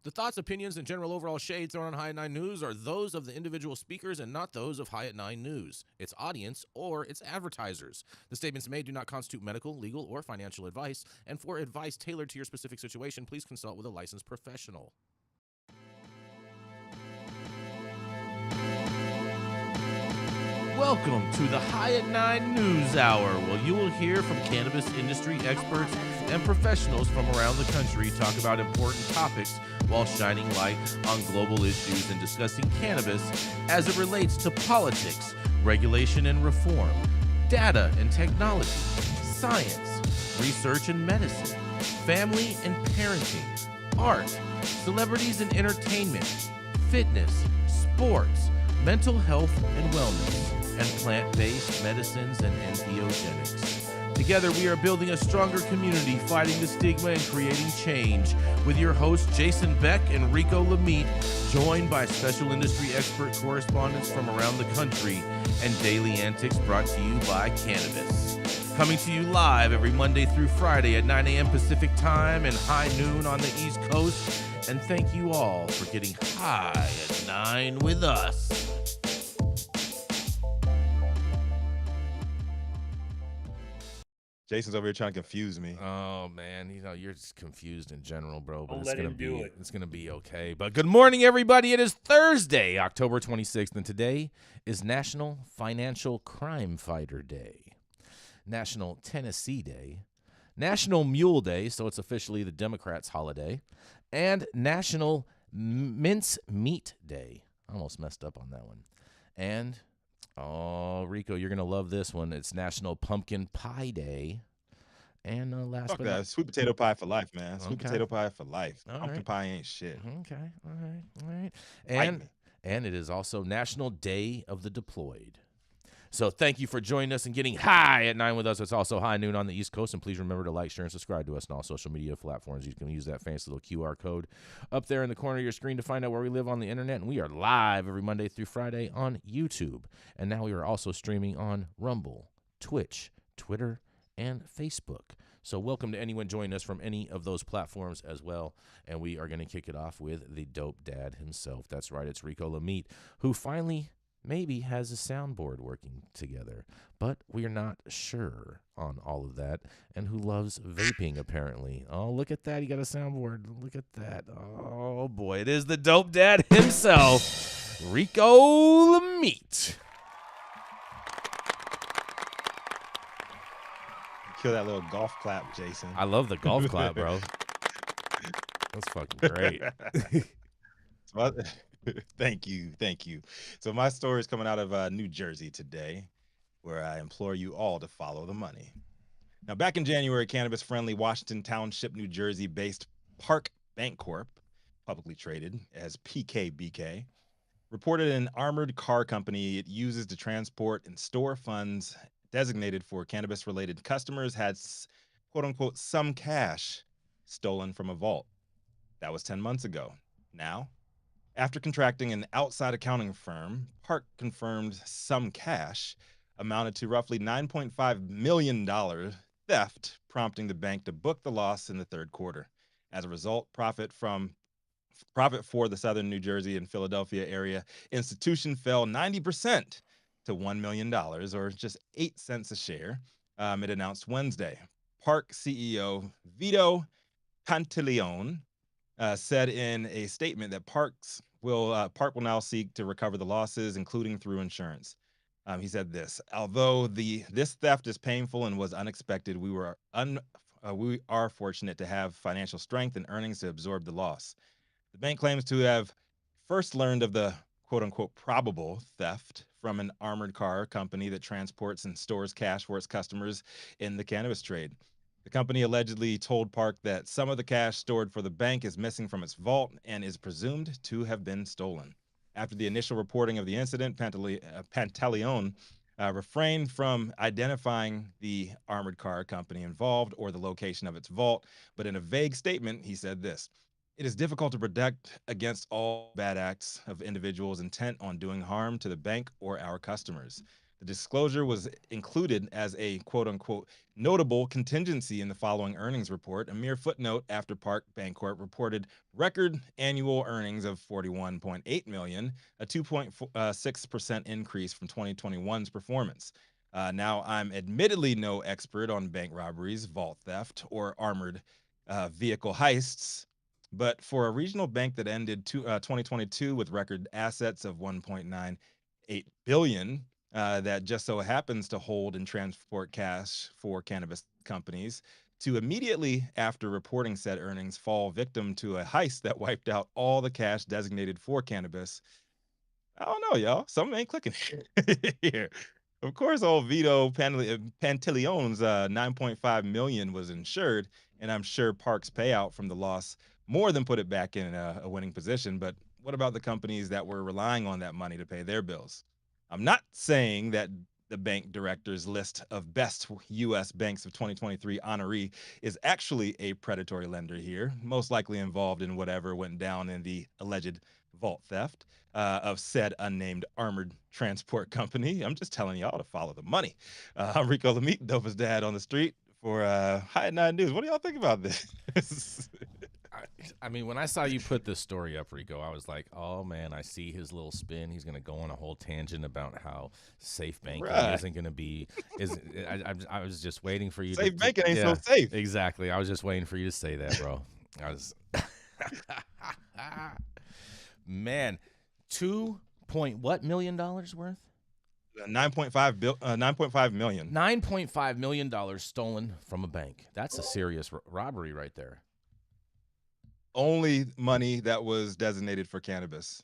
The thoughts, opinions, and general overall shade thrown on High at 9 News are those of the individual speakers and not those of High at 9 News, its audience, or its advertisers. The statements made do not constitute medical, legal, or financial advice, and for advice tailored to your specific situation, please consult with a licensed professional. Welcome to the High at 9 News Hour, where you will hear from cannabis industry experts and professionals from around the country talk about important topics while shining light on global issues and discussing cannabis as it relates to politics, regulation and reform, data and technology, science, research and medicine, family and parenting, art, celebrities and entertainment, fitness, sports, mental health and wellness, and plant-based medicines and entheogenics. Together, we are building a stronger community, fighting the stigma and creating change. With your hosts, Jason Beck and Rico Lamitte, joined by special industry expert correspondents from around the country, and daily antics brought to you by Cannabis. Coming to you live every Monday through Friday at 9 a.m. Pacific Time and high noon on the East Coast. And thank you all for getting high at 9 with us. Jason's over here trying to confuse me. Oh man, you're just confused in general, bro. But Don't it's let gonna him do it. It's gonna be okay. But good morning, everybody. It is Thursday, October 26th, and today is National Financial Crime Fighter Day, National Tennessee Day, National Mule Day, so it's officially the Democrats' holiday, and National Mincemeat Day. I almost messed up on that one. And oh, Rico, you're gonna love this one. It's National Pumpkin Pie Day. And last Fuck but that. not Sweet potato pie for life, man. Sweet Okay. potato pie for life. All Pumpkin right. pie ain't shit. Okay, all right. Fight me. And it is also National Day of the Deployed. So thank you for joining us and getting high at 9 with us. It's also high noon on the East Coast. And please remember to like, share, and subscribe to us on all social media platforms. You can use that fancy little QR code up there in the corner of your screen to find out where we live on the internet. And we are live every Monday through Friday on YouTube. And now we are also streaming on Rumble, Twitch, Twitter, and Facebook. So welcome to anyone joining us from any of those platforms as well. And we are going to kick it off with the dope dad himself. That's right, it's Rico Lamitte, who finally maybe has a soundboard working together. But we are not sure on all of that. And who loves vaping, apparently. Oh, look at that. He got a soundboard. Look at that. Oh, boy. It is the dope dad himself, Rico Lamitte. Kill that little golf clap, Jason. I love the golf clap, bro. That's fucking great. Thank you. So my story is coming out of New Jersey today, where I implore you all to follow the money. Now, back in January, cannabis-friendly Washington Township, New Jersey-based Park Bancorp, publicly traded as PKBK, reported an armored car company it uses to transport and store funds designated for cannabis-related customers had, quote-unquote, some cash stolen from a vault. That was 10 months ago. Now, after contracting an outside accounting firm, Park confirmed some cash amounted to roughly $9.5 million theft, prompting the bank to book the loss in the third quarter. As a result, profit for the Southern New Jersey and Philadelphia area institution fell 90% to $1 million, or just 8 cents a share, it announced Wednesday. Park CEO Vito Pantaleone said in a statement that Park will now seek to recover the losses, including through insurance. He said this: although this theft is painful and was unexpected, we are fortunate to have financial strength and earnings to absorb the loss. The bank claims to have first learned of the quote-unquote probable theft from an armored car company that transports and stores cash for its customers in the cannabis trade. The company allegedly told Park that some of the cash stored for the bank is missing from its vault and is presumed to have been stolen. After the initial reporting of the incident, Pantaleone refrained from identifying the armored car company involved or the location of its vault, but in a vague statement, he said this: "It is difficult to protect against all bad acts of individuals intent on doing harm to the bank or our customers. The disclosure was included as a quote unquote notable contingency in the following earnings report, a mere footnote after Park Bancorp reported record annual earnings of 41.8 million, a 2.6% increase from 2021's performance. Now, I'm admittedly no expert on bank robberies, vault theft, or armored vehicle heists, but for a regional bank that ended 2022 with record assets of 1.98 billion, that just so happens to hold and transport cash for cannabis companies, to immediately after reporting said earnings fall victim to a heist that wiped out all the cash designated for cannabis. I don't know, y'all. Something ain't clicking here. Of course, old Vito Pantaleone's 9.5 million was insured, and I'm sure Park's payout from the loss more than put it back in a winning position. But what about the companies that were relying on that money to pay their bills? I'm not saying that the bank director's list of best U.S. banks of 2023 honoree is actually a predatory lender here, most likely involved in whatever went down in the alleged vault theft of said unnamed armored transport company. I'm just telling y'all to follow the money. I'm Rico Lamitte, dopest dad on the street for High at Nine News. What do y'all think about this? I mean, when I saw you put this story up, Rico, I was like, oh man, I see his little spin. He's going to go on a whole tangent about how safe banking isn't going to be. I was just waiting for you safe banking ain't so safe. Exactly. I was just waiting for you to say that, bro. I was man, $2.what million worth? 9.5 million. $9.5 million stolen from a bank. That's a serious robbery right there. Only money that was designated for cannabis.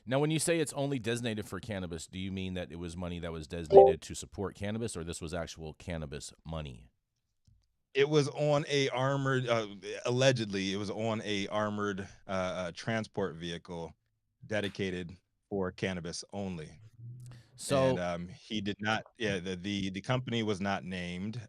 Now, when you say it's only designated for cannabis, do you mean that it was money that was designated to support cannabis, or this was actual cannabis money? It was on a armored, allegedly, it was on a armored transport vehicle dedicated for cannabis only. So and he did not. Yeah, the company was not named.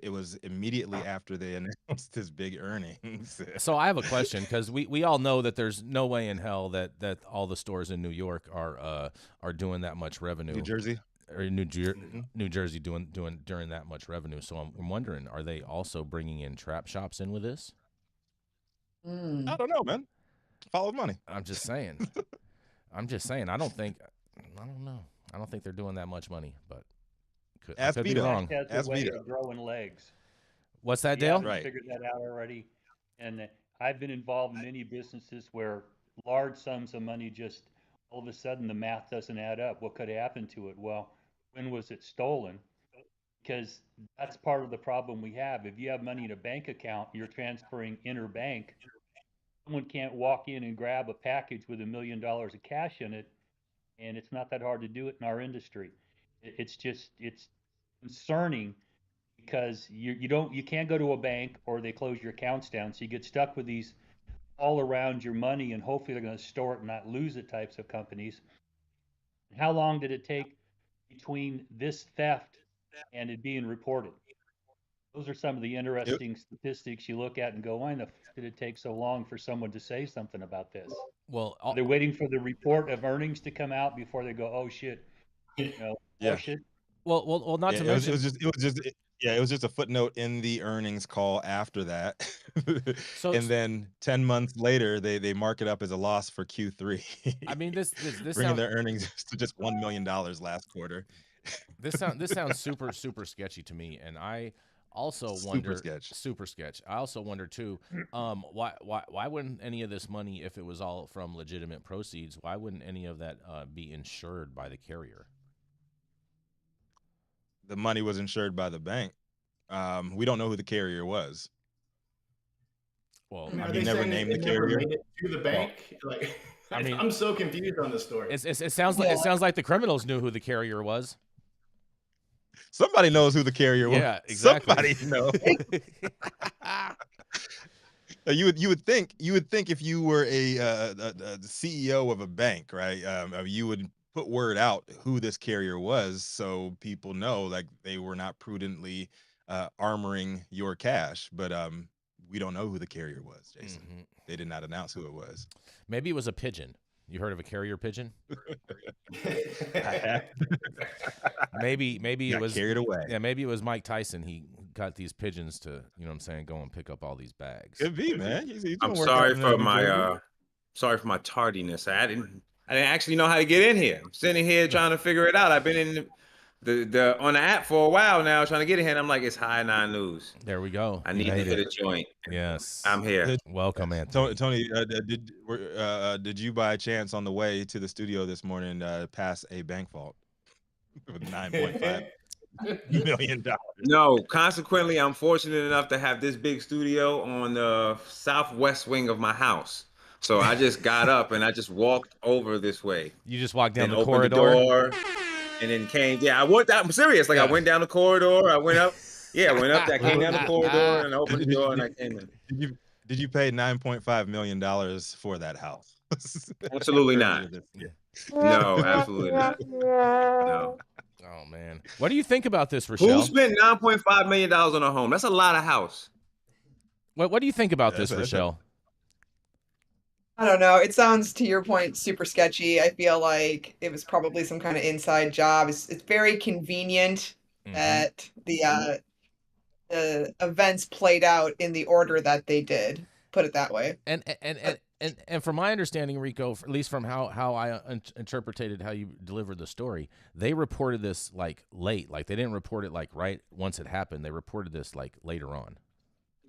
It was immediately after they announced his big earnings. So I have a question, because we all know that there's no way in hell that all the stores in New York are doing that much revenue. New Jersey or New Jersey doing during that much revenue. So I'm wondering, are they also bringing in trap shops in with this? I don't know, man. Follow money. I'm just saying. I don't know. I don't think they're doing that much money, but I could be wrong. Has a way of growing legs. What's that, Dale? Right. Figured that out already. And I've been involved in many businesses where large sums of money just all of a sudden the math doesn't add up. What could happen to it? Well, when was it stolen? Because that's part of the problem we have. If you have money in a bank account, you're transferring interbank. Someone can't walk in and grab a package with $1 million of cash in it, and it's not that hard to do it in our industry. It's concerning because you can't go to a bank or they close your accounts down, so you get stuck with these all around your money, and hopefully they're going to store it and not lose it types of companies. How long did it take between this theft and it being reported? Those are some of the interesting statistics you look at and go, why the f did it take so long for someone to say something about this? Well, Are they waiting for the report of earnings to come out before they go, oh shit, yeah. oh shit? Well, not to mention, it was just a footnote in the earnings call after that. So and then 10 months later, they mark it up as a loss for Q3. I mean, this bringing their earnings to just $1 million last quarter. This sounds super sketchy to me, and I also wonder super sketch. I also wonder too, why wouldn't any of this money, if it was all from legitimate proceeds, why wouldn't any of that be insured by the carrier? The money was insured by the bank. We don't know who the carrier was. Well, he never named the carrier to the bank. Well, like, I mean, I'm so confused on the story. It sounds like the criminals knew who the carrier was. Somebody knows who the carrier was. Yeah, exactly. Somebody knows. You would think if you were the CEO of a bank, right? You would put word out who this carrier was, so people know like they were not prudently armoring your cash. But we don't know who the carrier was, Jason. They did not announce who it was. Maybe it was a pigeon. You heard of a carrier pigeon? I Maybe it got was carried away. Yeah, maybe it was Mike Tyson. He got these pigeons to, you know what I'm saying, go and pick up all these bags. Could be, man. He's I'm doing work out in, New sorry for my tardiness. I didn't actually know how to get in here. I'm sitting here trying to figure it out. I've been in the on the app for a while now, trying to get in here. And I'm like, it's High 9 News. There we go. I need to hit a joint. Yes, I'm here. Welcome, Anthony. Tony, did you by chance on the way to the studio this morning pass a bank vault with $9.5 million? No, consequently, I'm fortunate enough to have this big studio on the southwest wing of my house. So I just got up and I just walked over this way. You just walked down and the opened corridor? The door, and then came. Yeah, I'm serious. Like, I went down the corridor. I went up. Yeah, I went up. I came down the corridor and I opened the door and I came in. Did you pay $9.5 million for that house? Absolutely not. No, absolutely not. No. Oh man, what do you think about this, Rachelle? Who spent $9.5 million on a home? That's a lot of house. What do you think about this, Rachelle? I don't know. It sounds, to your point, super sketchy. I feel like it was probably some kind of inside job. It's very convenient that the events played out in the order that they did. Put it that way. And from my understanding, Rico, at least from how I interpreted how you delivered the story, they reported this like late. Like they didn't report it like right once it happened. They reported this like later on.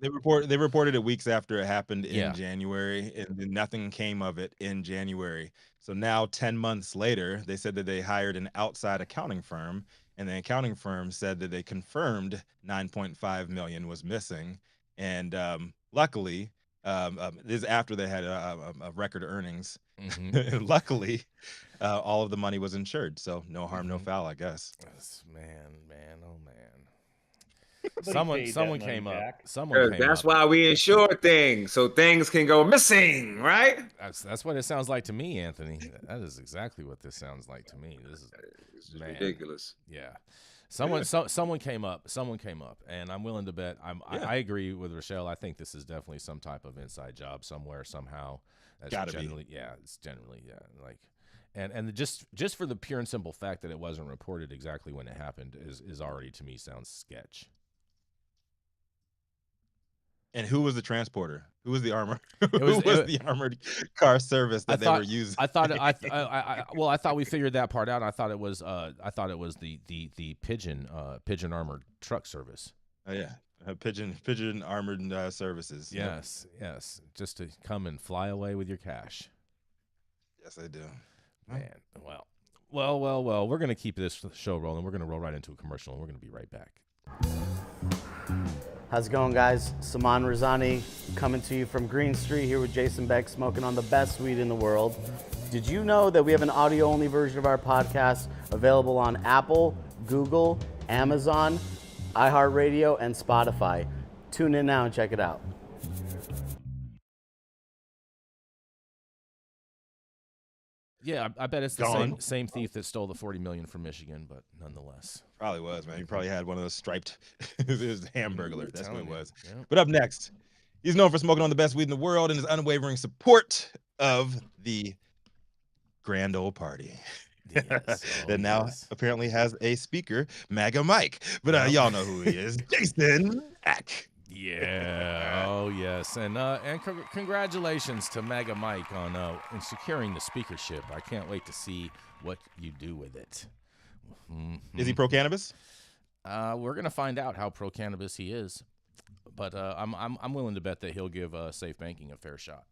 They reported it weeks after it happened in January, and then nothing came of it in January. So now 10 months later, they said that they hired an outside accounting firm, and the accounting firm said that they confirmed 9.5 million was missing. And luckily, this is after they had a record earnings. Luckily, all of the money was insured, so no harm, no foul, I guess. Yes, man, oh man. Someone came up. That's why we insure things, so things can go missing, right? That's what it sounds like to me, Anthony. That is exactly what this sounds like to me. This is ridiculous. Yeah. Someone came up, and I'm willing to bet. I agree with Rachelle. I think this is definitely some type of inside job somewhere, somehow. That's gotta generally, be. Yeah, it's generally, yeah, like, and just for the pure and simple fact that it wasn't reported exactly when it happened is already, to me, sounds sketch. And who was the transporter? Who was the armor? Who was the armored car service that they were using? I thought we figured that part out. I thought it was the pigeon armored truck service. Oh yeah, pigeon armored services. Yes, yes, just to come and fly away with your cash. Yes, I do. Man, well. We're gonna keep this show rolling. We're gonna roll right into a commercial, and we're gonna be right back. How's it going, guys? Saman Razani coming to you from Green Street here with Jason Beck, smoking on the best weed in the world. Did you know that we have an audio-only version of our podcast available on Apple, Google, Amazon, iHeartRadio, and Spotify? Tune in now and check it out. Yeah, I bet it's the same thief that stole the $40 million from Michigan, but nonetheless. Probably was, man. He probably had one of those striped it was a hamburglar. That's what it was. Yeah. But up next, he's known for smoking on the best weed in the world and his unwavering support of the Grand Ole Party. Yes, that now apparently has a speaker, MAGA Mike. But y'all know who he is. Jason Ack. Yeah. Oh, yes. And congratulations to MAGA Mike on in securing the speakership. I can't wait to see what you do with it. Is he pro-cannabis? We're gonna find out how pro-cannabis he is, but I'm willing to bet that he'll give safe banking a fair shot.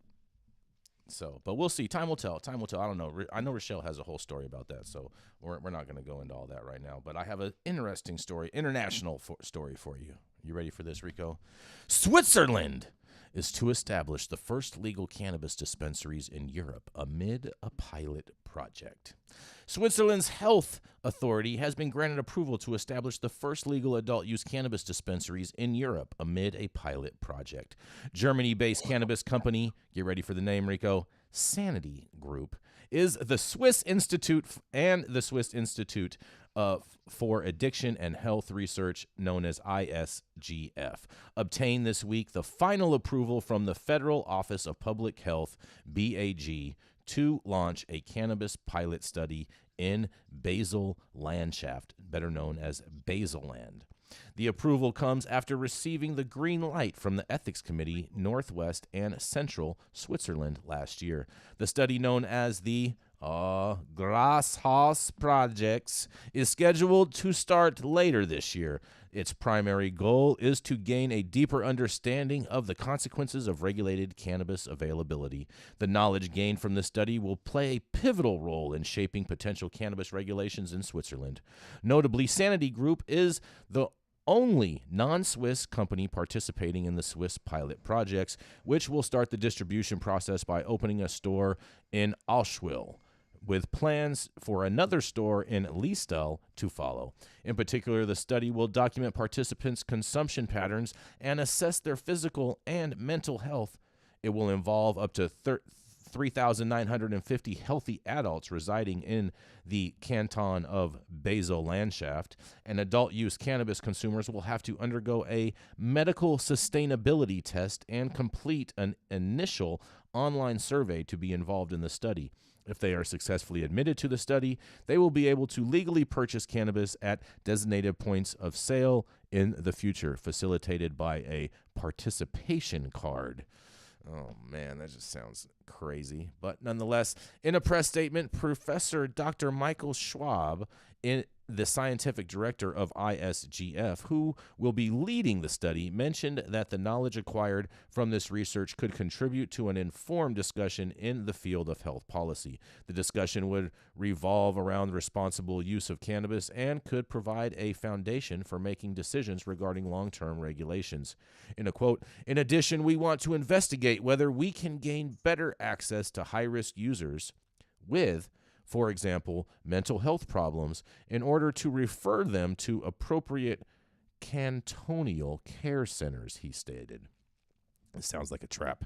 So, but we'll see. Time will tell. I don't know. I know Rachelle has a whole story about that, so we're not going to go into all that right now. But I have an interesting story, international story for you. You ready for this, Rico? Switzerland is to establish the first legal cannabis dispensaries in Europe amid a pilot project. Switzerland's health authority has been granted approval to establish the first legal adult-use cannabis dispensaries in Europe amid a pilot project. Germany-based cannabis company, get ready for the name, Rico, Sanity Group, is the Swiss Institute for Addiction and Health Research, known as ISGF, obtained this week the final approval from the Federal Office of Public Health, BAG, to launch a cannabis pilot study in Basel Landschaft, better known as Baselland. The approval comes after receiving the green light from the Ethics Committee Northwest and Central Switzerland last year. The study, known as the Glasshouse Projects, is scheduled to start later this year. Its primary goal is to gain a deeper understanding of the consequences of regulated cannabis availability. The knowledge gained from this study will play a pivotal role in shaping potential cannabis regulations in Switzerland. Notably, Sanity Group is the only non-Swiss company participating in the Swiss pilot projects, which will start the distribution process by opening a store in Allschwil, with plans for another store in Liestal to follow. In particular, the study will document participants' consumption patterns and assess their physical and mental health. It will involve up to 3,950 healthy adults residing in the canton of Basel-Landschaft, and adult-use cannabis consumers will have to undergo a medical sustainability test and complete an initial online survey to be involved in the study. If they are successfully admitted to the study, they will be able to legally purchase cannabis at designated points of sale in the future, facilitated by a participation card. Oh, man, that just sounds crazy. But nonetheless, in a press statement, Professor Dr. Michael Schwab, the scientific director of ISGF, who will be leading the study, mentioned that the knowledge acquired from this research could contribute to an informed discussion in the field of health policy. The discussion would revolve around responsible use of cannabis and could provide a foundation for making decisions regarding long-term regulations. In a quote, "In addition, we want to investigate whether we can gain better access to high-risk users with, for example, mental health problems, in order to refer them to appropriate cantonal care centers," he stated. It sounds like a trap.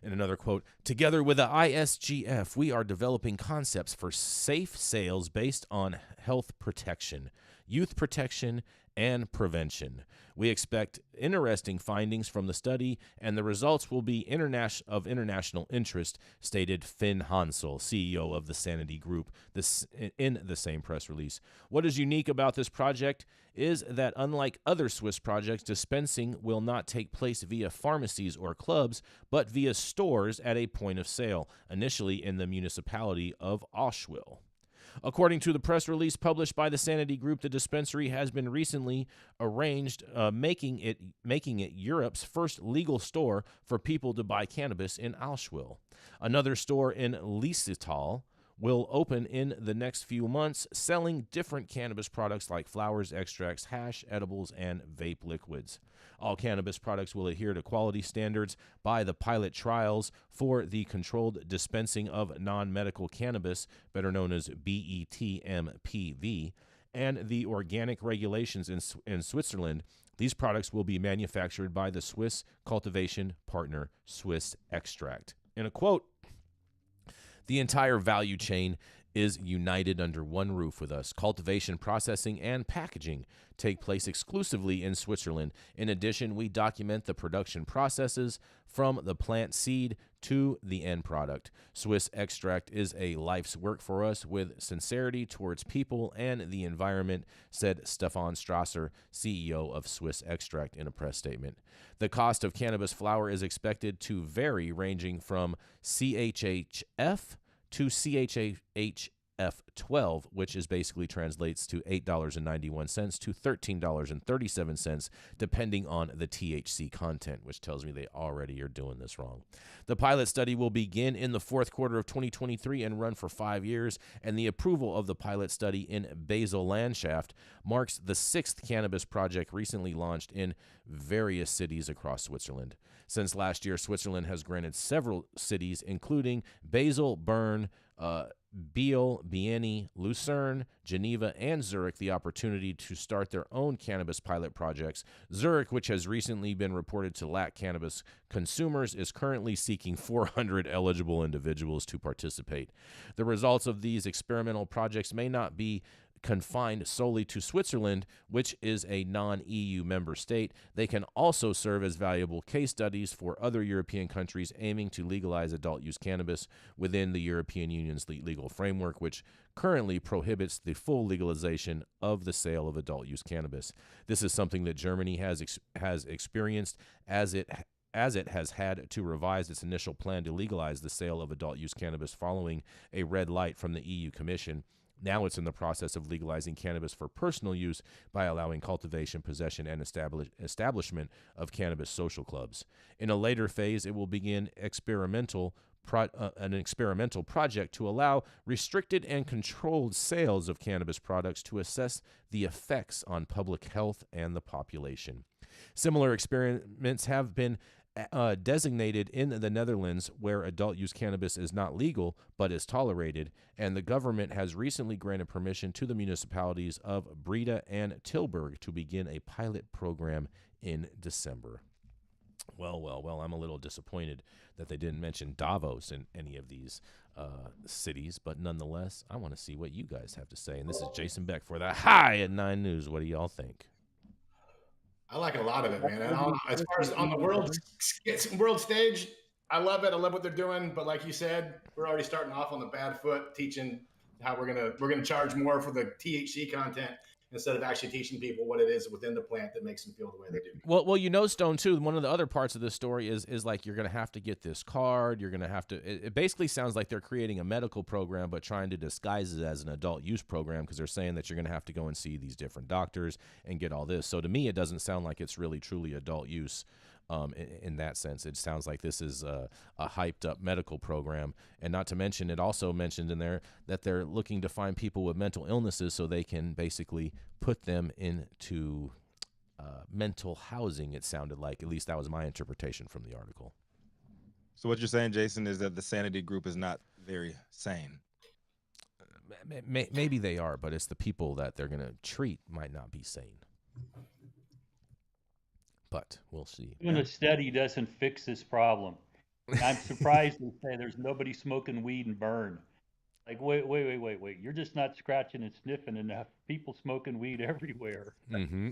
In another quote, "Together with the ISGF, we are developing concepts for safe sales based on health protection, youth protection, and prevention. We expect interesting findings from the study, and the results will be of international interest," stated Finn Hansel, CEO of the Sanity Group, in the same press release. "What is unique about this project is that, unlike other Swiss projects, dispensing will not take place via pharmacies or clubs, but via stores at a point of sale, initially in the municipality of Allschwil." According to the press release published by the Sanity Group, the dispensary has been recently arranged, making it Europe's first legal store for people to buy cannabis in Allschwil. Another store in Liestal will open in the next few months, selling different cannabis products like flowers, extracts, hash, edibles, and vape liquids. All cannabis products will adhere to quality standards by the pilot trials for the controlled dispensing of non-medical cannabis, better known as BETMPV, and the organic regulations in Switzerland. These products will be manufactured by the Swiss cultivation partner, Swiss Extract. In a quote, "The entire value chain is united under one roof with us. Cultivation, processing, and packaging take place exclusively in Switzerland. In addition, we document the production processes from the plant seed to the end product. Swiss Extract is a life's work for us with sincerity towards people and the environment," said Stefan Strasser, CEO of Swiss Extract, in a press statement. The cost of cannabis flower is expected to vary, ranging from CHHF to CHHF12, which is basically translates to $8.91 to $13.37, depending on the THC content, which tells me they already are doing this wrong. The pilot study will begin in the fourth quarter of 2023 and run for 5 years, and the approval of the pilot study in Basel-Landschaft marks the 6th cannabis project recently launched in various cities across Switzerland. Since last year, Switzerland has granted several cities, including Basel, Bern, Biel, Bienne, Lucerne, Geneva, and Zurich, the opportunity to start their own cannabis pilot projects. Zurich, which has recently been reported to lack cannabis consumers, is currently seeking 400 eligible individuals to participate. The results of these experimental projects may not be confined solely to Switzerland, which is a non-EU member state. They can also serve as valuable case studies for other European countries aiming to legalize adult use cannabis within the European Union's legal framework, which currently prohibits the full legalization of the sale of adult use cannabis. This is something that Germany has experienced as it has had to revise its initial plan to legalize the sale of adult use cannabis following a red light from the EU Commission. Now it's in the process of legalizing cannabis for personal use by allowing cultivation, possession, and establishment of cannabis social clubs. In a later phase, it will begin an experimental project to allow restricted and controlled sales of cannabis products to assess the effects on public health and the population. Similar experiments have been designated in the Netherlands, where adult use cannabis is not legal but is tolerated, and the government has recently granted permission to the municipalities of Breda and Tilburg to begin a pilot program in December. Well, I'm a little disappointed that they didn't mention Davos in any of these cities, but nonetheless, I want to see what you guys have to say. And this is Jason Beck for the High at 9 News. What do y'all think? I like a lot of it, man. And as far as on the world stage, I love it. I love what they're doing. But like you said, we're already starting off on the bad foot, teaching how we're gonna charge more for the THC content instead of actually teaching people what it is within the plant that makes them feel the way they do. Well, you know, Stone, too, one of the other parts of this story is like you're going to have to get this card. You're going to have to – it basically sounds like they're creating a medical program but trying to disguise it as an adult use program, because they're saying that you're going to have to go and see these different doctors and get all this. So to me, it doesn't sound like it's really truly adult use. In that sense, it sounds like this is a hyped up medical program. And not to mention, it also mentioned in there that they're looking to find people with mental illnesses so they can basically put them into mental housing, it sounded like. At least that was my interpretation from the article. So what you're saying, Jason, is that the sanity group is not very sane. Maybe they are, but it's the people that they're going to treat might not be sane. But we'll see. Even a study doesn't fix this problem. I'm surprised they say there's nobody smoking weed and burn. Like, wait. You're just not scratching and sniffing enough. People smoking weed everywhere. Mm-hmm.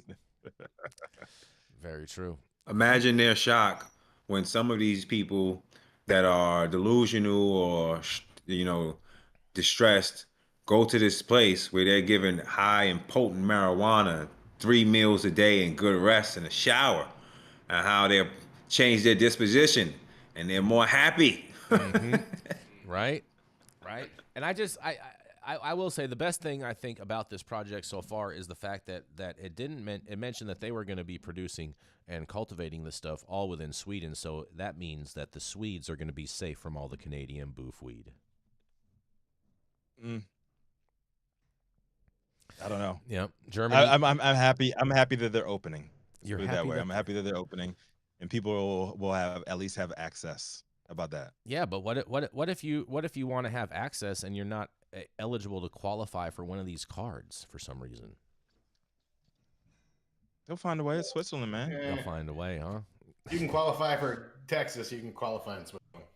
Very true. Imagine their shock when some of these people that are delusional or, distressed go to this place where they're given high and potent marijuana 3 meals a day and good rest and a shower, and how they'll change their disposition and they're more happy. Mm-hmm. Right. And I will say the best thing I think about this project so far is the fact that it mentioned that they were going to be producing and cultivating this stuff all within Sweden. So that means that the Swedes are going to be safe from all the Canadian boof weed. I don't know. Yeah, Germany. I'm happy. I'm happy that they're opening. You're Put it happy that way. that- I'm happy that they're opening, and people will have at least have access. How about that? Yeah, but what if you want to have access and you're not eligible to qualify for one of these cards for some reason? They'll find a way. It's Switzerland, man. Yeah. They'll find a way, huh? You can qualify for Texas. You can qualify in Switzerland.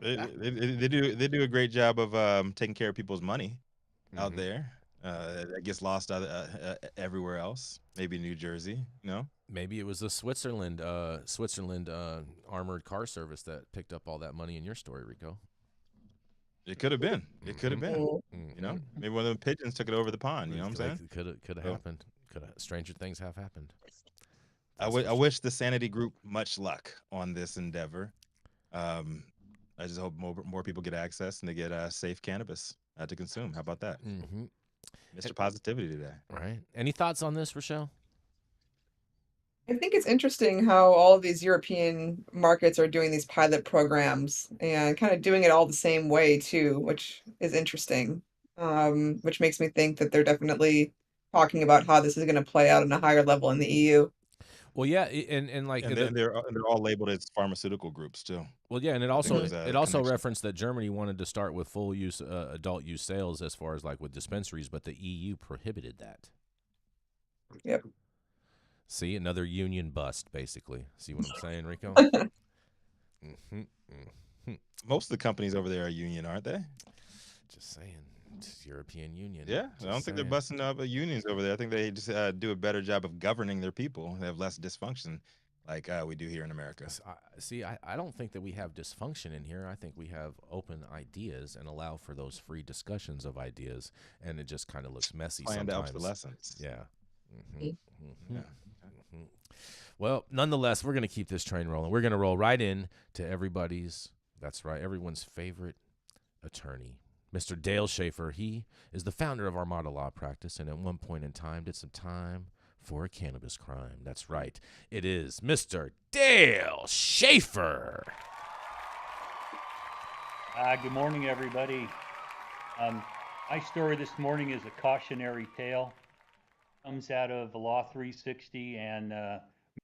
They do a great job of taking care of people's money out Mhm. there. That gets lost everywhere else. Maybe New Jersey. Maybe it was the Switzerland armored car service that picked up all that money in your story, Rico. It could have been. It could have been. Mhm. Maybe one of them pigeons took it over the pond. You know what I'm saying? Could have happened. Stranger things have happened. I wish the Sanity Group much luck on this endeavor. I just hope more people get access and they get safe cannabis to consume. How about that? Mm-hmm. Mr. Positivity today. Right. Any thoughts on this, Rachelle? I think it's interesting how all of these European markets are doing these pilot programs and kind of doing it all the same way too, which is interesting. Which makes me think that they're definitely talking about how this is going to play out on a higher level in the EU. Well, yeah, and like And they're all labeled as pharmaceutical groups too. well, yeah, and it think also there's a it also connection. referenced that Germany wanted to start with full use adult use sales as far as like with dispensaries, but the EU prohibited that. Yep. See, another union bust, basically. See what I'm saying, Rico? Mm-hmm. Most of the companies over there are union, aren't they? Just saying. It's European Union. Yeah, I don't think they're busting up unions over there. I think they just do a better job of governing their people. They have less dysfunction, like we do here in America. I don't think that we have dysfunction in here. I think we have open ideas and allow for those free discussions of ideas, and it just kind of looks messy Planned sometimes. obsolescence. Yeah. Well, nonetheless, we're going to keep this train rolling. We're going to roll right in to everyone's favorite attorney, Mr. Dale Schafer. He is the founder of Armada Law Practice, and at one point in time did some time for a cannabis crime. That's right. It is Mr. Dale Schafer. Good morning, everybody. My story this morning is a cautionary tale. Comes out of the Law 360 and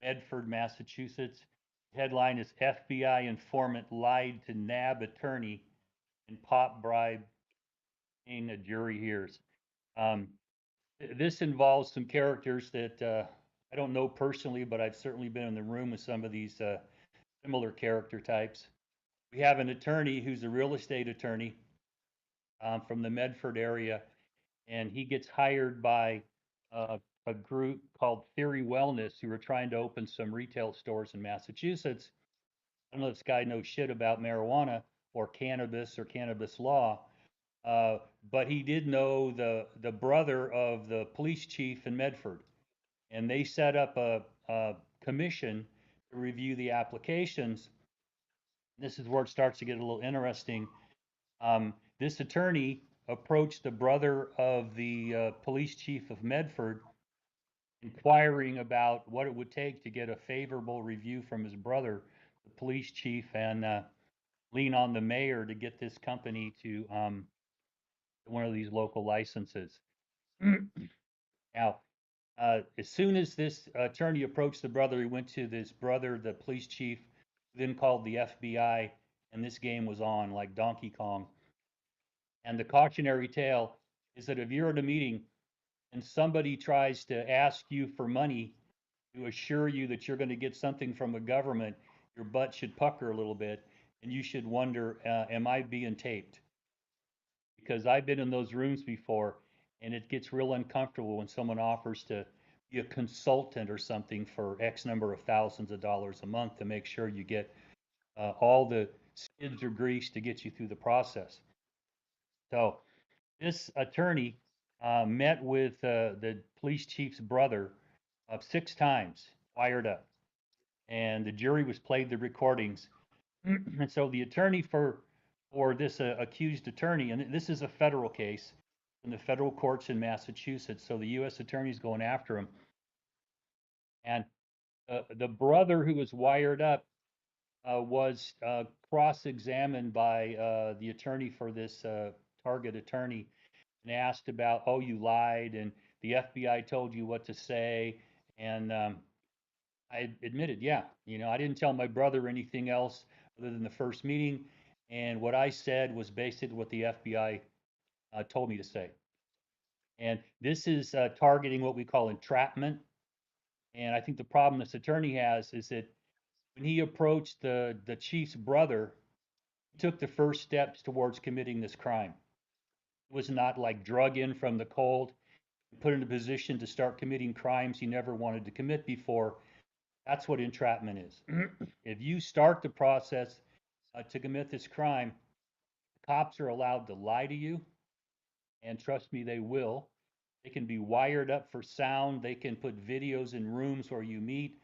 Medford, Massachusetts. Headline is FBI informant lied to nab attorney and pop bribe in a jury hears. This involves some characters that I don't know personally, but I've certainly been in the room with some of these similar character types. We have an attorney who's a real estate attorney from the Medford area, and he gets hired by a group called Theory Wellness who are trying to open some retail stores in Massachusetts. I don't know if this guy knows shit about marijuana or cannabis law, but he did know the brother of the police chief in Medford, and they set up a commission to review the applications. This is where it starts to get a little interesting. This attorney approached the brother of the police chief of Medford, inquiring about what it would take to get a favorable review from his brother, the police chief, and lean on the mayor to get this company to one of these local licenses. Now, as soon as this attorney approached the brother, he went to this brother, the police chief, then called the FBI, and this game was on like Donkey Kong. And the cautionary tale is that if you're at a meeting and somebody tries to ask you for money to assure you that you're going to get something from the government, your butt should pucker a little bit, and you should wonder, am I being taped? Because I've been in those rooms before, and it gets real uncomfortable when someone offers to be a consultant or something for X number of thousands of dollars a month to make sure you get all the skids or grease to get you through the process. So this attorney met with the police chief's brother 6 times, wired up, and the jury was played the recordings. And so the attorney for this accused attorney, and this is a federal case in the federal courts in Massachusetts, so the U.S. attorney's going after him. And the brother who was wired up was cross-examined by the attorney for this target attorney, and asked about, oh, you lied, and the FBI told you what to say. And I admitted, yeah, I didn't tell my brother anything else other than the first meeting. And what I said was basically what the FBI told me to say. And this is targeting what we call entrapment. And I think the problem this attorney has is that when he approached the chief's brother, he took the first steps towards committing this crime. It was not like drug in from the cold, put in a position to start committing crimes he never wanted to commit before. That's what entrapment is. If you start the process to commit this crime, cops are allowed to lie to you, and trust me, they will. They can be wired up for sound. They can put videos in rooms where you meet.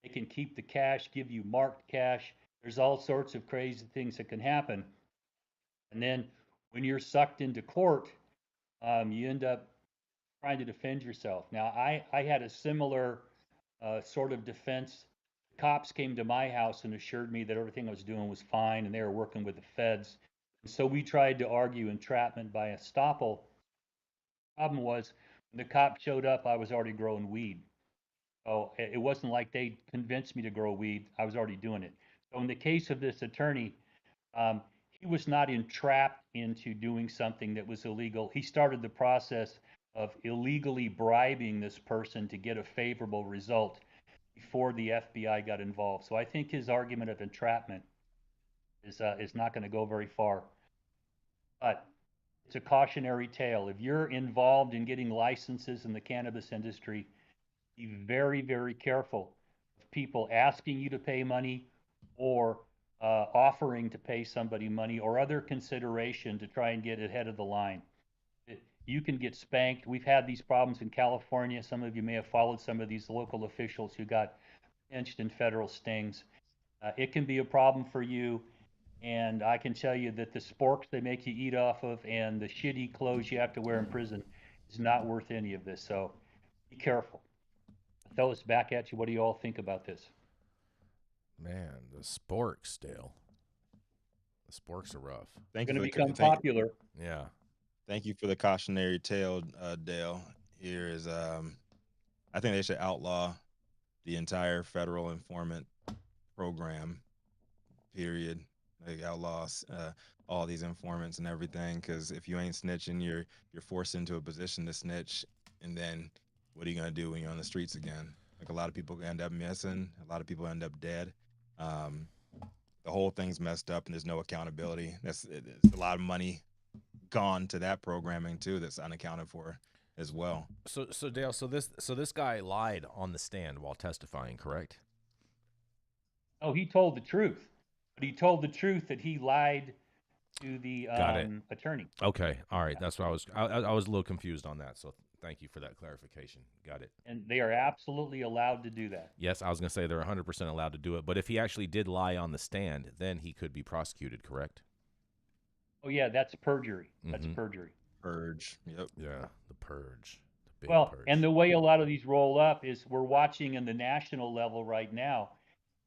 They can keep the cash, give you marked cash. There's all sorts of crazy things that can happen. And then when you're sucked into court, you end up trying to defend yourself. Now, I had a similar sort of defense. Cops came to my house and assured me that everything I was doing was fine, and they were working with the feds. And so we tried to argue entrapment by estoppel. Problem was, when the cop showed up, I was already growing weed. So it wasn't like they convinced me to grow weed. I was already doing it. So in the case of this attorney, he was not entrapped into doing something that was illegal. He started the process of illegally bribing this person to get a favorable result before the FBI got involved. So I think his argument of entrapment is not going to go very far. But it's a cautionary tale. If you're involved in getting licenses in the cannabis industry, be very, very careful of people asking you to pay money or offering to pay somebody money or other consideration to try and get ahead of the line. You can get spanked. We've had these problems in California. Some of you may have followed some of these local officials who got pinched in federal stings. It can be a problem for you. And I can tell you that the sporks they make you eat off of and the shitty clothes you have to wear in prison is not worth any of this. So be careful. Throw this back at you. What do you all think about this? Man, the sporks, Dale. The sporks are rough. They're going to become popular. Yeah. Thank you for the cautionary tale, Dale. Here is, I think they should outlaw the entire federal informant program, period. They outlaw all these informants and everything, because if you ain't snitching, you're forced into a position to snitch, and then what are you gonna do when you're on the streets again? Like, a lot of people end up missing, a lot of people end up dead. The whole thing's messed up, and there's no accountability. It's a lot of money gone to that programming too that's unaccounted for as well. So Dale, so this guy lied on the stand while testifying, correct? Oh, he told the truth, but he told the truth that he lied to the attorney. Okay, all right, that's what I was a little confused on that. So thank you for that clarification. Got it. And they are absolutely allowed to do that. Yes, I was going to say they're 100% allowed to do it, but if he actually did lie on the stand, then he could be prosecuted, correct? Oh yeah, that's perjury. That's perjury. Purge. Yep. Yeah, the purge. The big purge. And the way a lot of these roll up is we're watching in the national level right now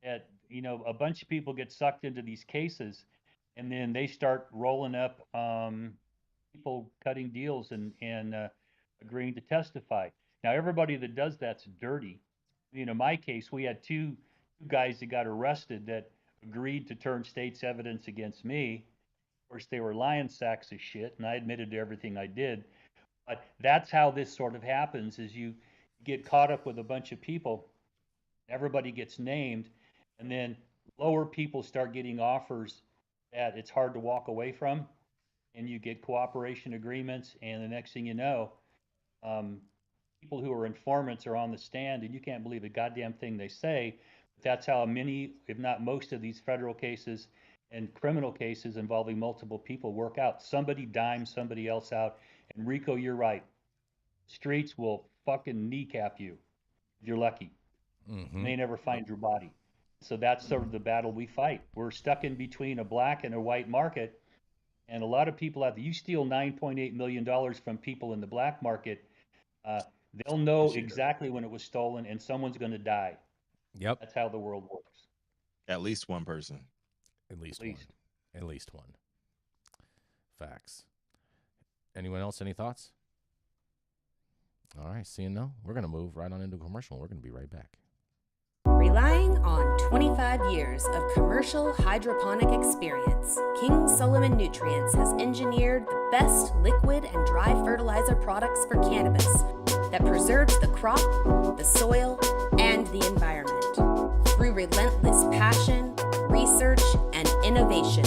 that, you know, a bunch of people get sucked into these cases, and then they start rolling up people cutting deals and agreeing to testify. Now, everybody that does that's dirty. You know, in my case, we had two guys that got arrested that agreed to turn state's evidence against me. Of course, they were lying sacks of shit, and I admitted to everything I did. But that's how this sort of happens, is you get caught up with a bunch of people, everybody gets named, and then lower people start getting offers that it's hard to walk away from, and you get cooperation agreements, and the next thing you know, people who are informants are on the stand, and you can't believe a goddamn thing they say. But that's how many, if not most, of these federal cases and criminal cases involving multiple people work out. Somebody dimes somebody else out. And Rico, you're right. Streets will fucking kneecap you if you're lucky. You may never find your body. So that's sort of the battle we fight. We're stuck in between a black and a white market. And a lot of people out there, you steal $9.8 million from people in the black market, they'll know exactly when it was stolen, and someone's going to die. Yep. That's how the world works. At least one person. At least one. At least one. Facts. Anyone else? Any thoughts? All right, seeing no, we're going to move right on into commercial. We're going to be right back. Relying on 25 years of commercial hydroponic experience, King Solomon Nutrients has engineered the best liquid and dry fertilizer products for cannabis that preserves the crop, the soil, and the environment. Through relentless passion, research, and innovation,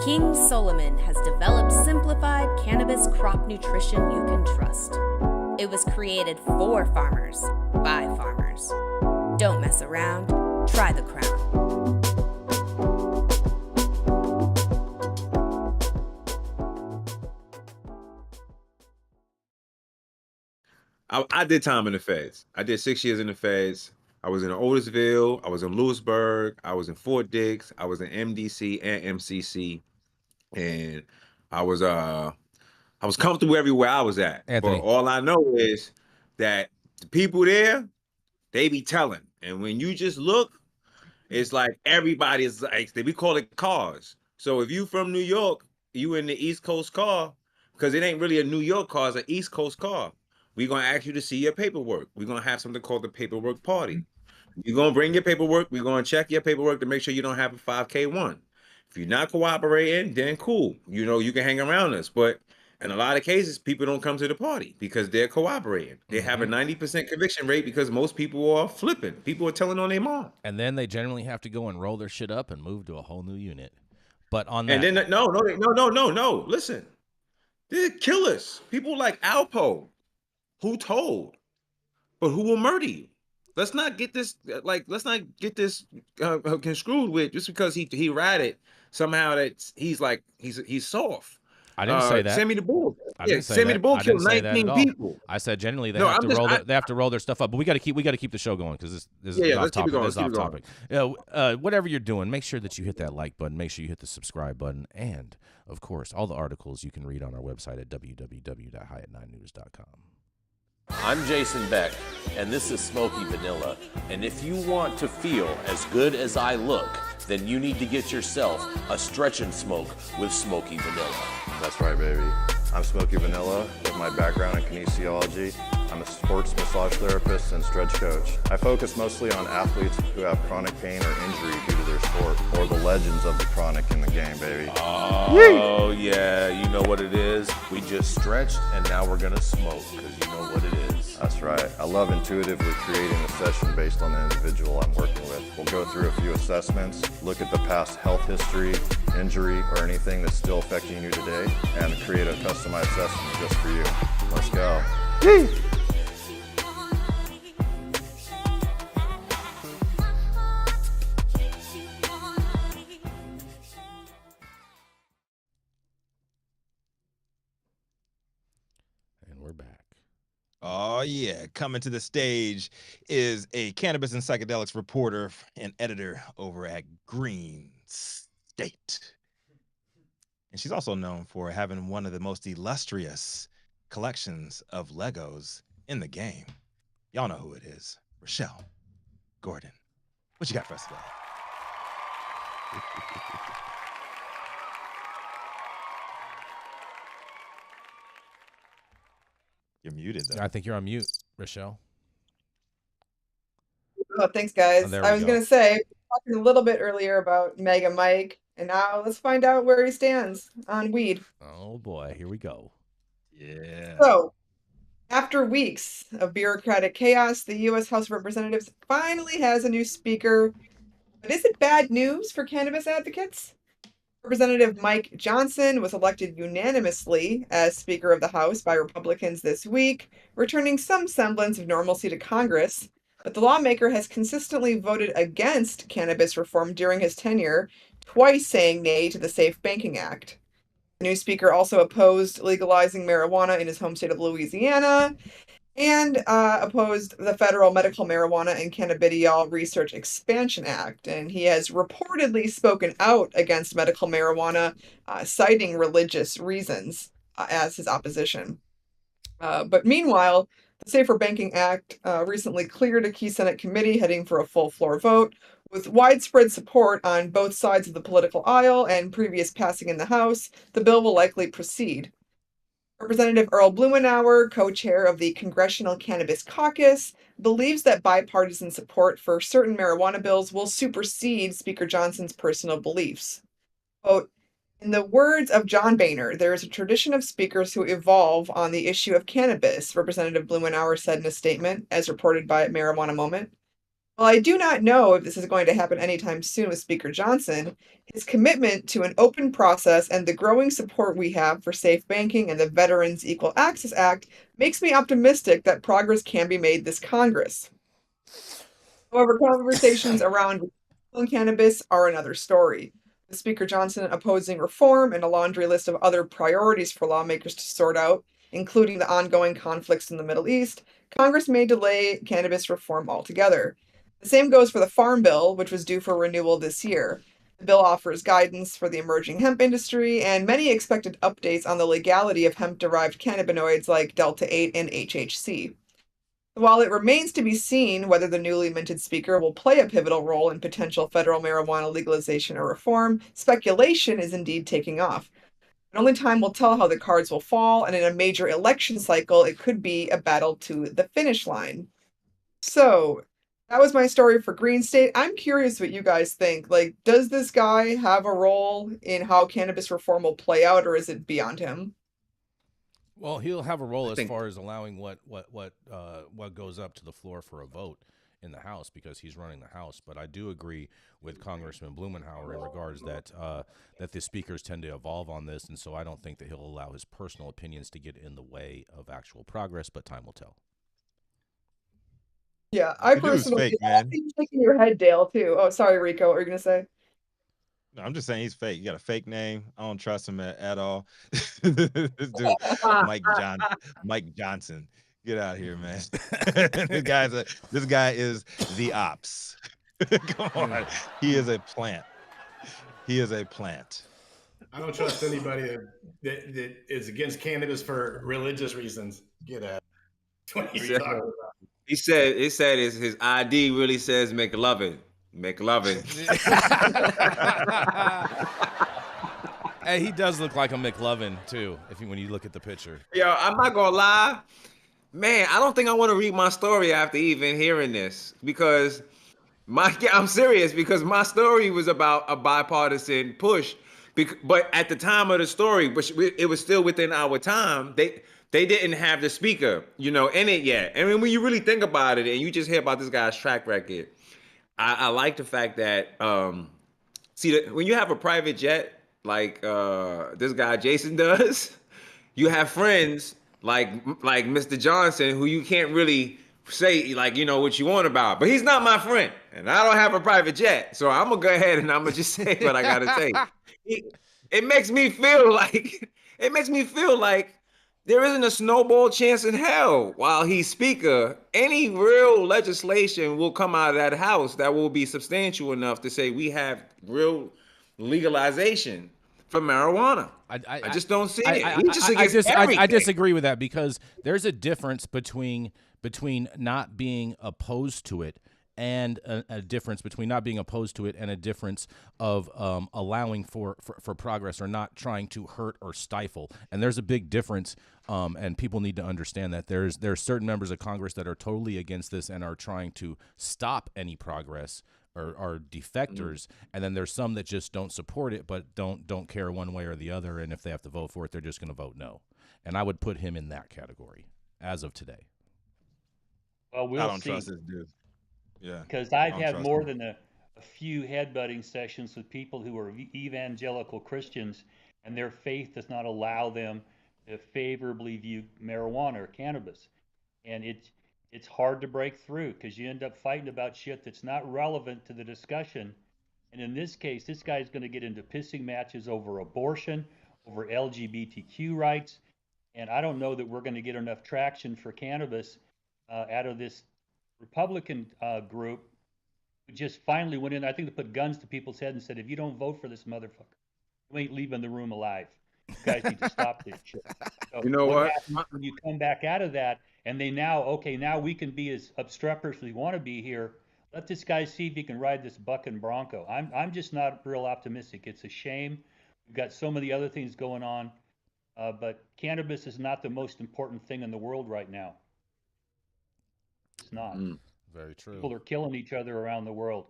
King Solomon has developed simplified cannabis crop nutrition you can trust. It was created for farmers, by farmers. Don't mess around. Try the crown. I did time in the feds. I did 6 years in the feds. I was in Otisville. I was in Lewisburg. I was in Fort Dix. I was in MDC and MCC, and I was comfortable everywhere I was at. Anthony. But all I know is that the people there, they be telling. And when you just look, it's like everybody's like, we call it cars. So if you from New York, you in the East Coast car, because it ain't really a New York car, it's an East Coast car. We're going to ask you to see your paperwork. We're going to have something called the paperwork party. You're going to bring your paperwork. We're going to check your paperwork to make sure you don't have a 5K1. If you're not cooperating, then cool. You know, you can hang around us. But in a lot of cases, people don't come to the party because they're cooperating. They have a 90% conviction rate because most people are flipping. People are telling on their mom. And then they generally have to go and roll their shit up and move to a whole new unit. But on that, And then no. Listen, They're killers. People like Alpo, who told, but who will murder you. Let's not get this construed with just because he ratted somehow that he's soft. I didn't say that. Sammy the Bull. I didn't say Sammy that. the Bull I killed didn't say that at 19 all. people. I said generally they No, have I'm to just- they have to roll their stuff up, but we got to keep the show going because this is Yeah, off let's keep it topic. going, This is let's off keep it topic. Whatever you're doing, make sure that you hit that like button. Make sure you hit the subscribe button, and of course, all the articles you can read on our website at www.highat9news.com. I'm Jason Beck, and this is Smoky Vanilla. And if you want to feel as good as I look, then you need to get yourself a stretch and smoke with Smoky Vanilla. That's right, baby. I'm Smoky Vanilla with my background in kinesiology. I'm a sports massage therapist and stretch coach. I focus mostly on athletes who have chronic pain or injury due to their sport, or the legends of the chronic in the game, baby. Oh, yeah, you know what it is? We just stretched, and now we're gonna smoke, because you know what it is. That's right. I love intuitively creating a session based on the individual I'm working with. We'll go through a few assessments, look at the past health history, injury, or anything that's still affecting you today, and create a customized session just for you. Let's go. And we're back. Oh, yeah. Coming to the stage is a cannabis and psychedelics reporter and editor over at Green State. And she's also known for having one of the most illustrious collections of Legos in the game. Y'all know who it is. Rachelle Gordon. What you got for us today? You're muted, though. I think you're on mute, Rachelle. Oh, thanks, guys. Oh, there I we was go. going to say, talking a little bit earlier about Mega Mike, and now let's find out where he stands on weed. Oh boy, here we go. Yeah. So, after weeks of bureaucratic chaos, the U.S. House of Representatives finally has a new speaker. But is it bad news for cannabis advocates? Representative Mike Johnson was elected unanimously as Speaker of the House by Republicans this week, returning some semblance of normalcy to Congress. But the lawmaker has consistently voted against cannabis reform during his tenure, twice saying nay to the Safe Banking Act. The new speaker also opposed legalizing marijuana in his home state of Louisiana and opposed the Federal Medical Marijuana and Cannabidiol Research Expansion Act. And he has reportedly spoken out against medical marijuana, citing religious reasons as his opposition. But meanwhile, the Safer Banking Act recently cleared a key Senate committee heading for a full floor vote. With widespread support on both sides of the political aisle and previous passing in the House, the bill will likely proceed. Representative Earl Blumenauer, co-chair of the Congressional Cannabis Caucus, believes that bipartisan support for certain marijuana bills will supersede Speaker Johnson's personal beliefs. Quote, in the words of John Boehner, there is a tradition of speakers who evolve on the issue of cannabis, Representative Blumenauer said in a statement, as reported by Marijuana Moment. While I do not know if this is going to happen anytime soon with Speaker Johnson, his commitment to an open process and the growing support we have for safe banking and the Veterans Equal Access Act makes me optimistic that progress can be made this Congress. However, conversations around cannabis are another story, with Speaker Johnson opposing reform and a laundry list of other priorities for lawmakers to sort out, including the ongoing conflicts in the Middle East. Congress may delay cannabis reform altogether. The same goes for the Farm Bill, which was due for renewal this year. The bill offers guidance for the emerging hemp industry and many expected updates on the legality of hemp-derived cannabinoids like Delta-8 and HHC. While it remains to be seen whether the newly minted speaker will play a pivotal role in potential federal marijuana legalization or reform, speculation is indeed taking off. But only time will tell how the cards will fall, and in a major election cycle, it could be a battle to the finish line. So, that was my story for Green State. I'm curious what you guys think. Like, does this guy have a role in how cannabis reform will play out, or is it beyond him? Well, he'll have a role as far as allowing what goes up to the floor for a vote. in the House because he's running the House. But I do agree with Congressman Blumenauer in regards that that the speakers tend to evolve on this, and so I don't think that he'll allow his personal opinions to get in the way of actual progress. But time will tell. Yeah, I The dude's personally fake, I man. think shaking your head, Dale, too. Oh, sorry, Rico. What were you gonna say? No, I'm just saying he's fake. You got a fake name. I don't trust him at all. This dude, Mike Johnson. Get out of here, man. This guy is the ops. Come on. He is a plant. He is a plant. I don't trust anybody that is against cannabis for religious reasons. Get out. What are you talking about? He said his ID really says McLovin. McLovin. Hey, he does look like a McLovin too, when you look at the picture. Yo, I'm not gonna lie, man. I don't think I want to read my story after even hearing this because I'm serious because my story was about a bipartisan push. But at the time of the story, it was still within our time. They didn't have the speaker, in it yet. I mean, when you really think about it, and you just hear about this guy's track record, I like the fact that when you have a private jet like this guy Jason does, you have friends like Mr. Johnson who you can't really say what you want about. But he's not my friend, and I don't have a private jet, so I'm gonna go ahead and I'm gonna just say what I gotta say. It makes me feel like there isn't a snowball chance in hell while he's speaker. Any real legislation will come out of that house that will be substantial enough to say we have real legalization for marijuana. I just don't see it. He just against everything. I disagree with that because there's a difference between not being opposed to it and a difference between not being opposed to it and a difference of allowing for progress or not trying to hurt or stifle. And there's a big difference, and people need to understand that there's certain members of Congress that are totally against this and are trying to stop any progress or are defectors, and then there's some that just don't support it but don't care one way or the other, and if they have to vote for it, they're just going to vote no. And I would put him in that category as of today. Well, we'll I don't see. trust this dude. Yeah. Because I've don't had trust more him. than a few headbutting sessions with people who are evangelical Christians, and their faith does not allow them to favorably view marijuana or cannabis. And it's hard to break through because you end up fighting about shit that's not relevant to the discussion. And in this case, this guy's going to get into pissing matches over abortion, over LGBTQ rights. And I don't know that we're going to get enough traction for cannabis out of this Republican group who just finally went in. I think they put guns to people's heads and said, if you don't vote for this motherfucker, you ain't leaving the room alive. You guys need to stop this shit. So You know what? happens when you come back out of that and they now we can be as obstreperous as we want to be here. Let this guy see if he can ride this bucking bronco. I'm just not real optimistic. It's a shame. We've got so many other things going on. But cannabis is not the most important thing in the world right now. It's not. Very true. People are killing each other around the world,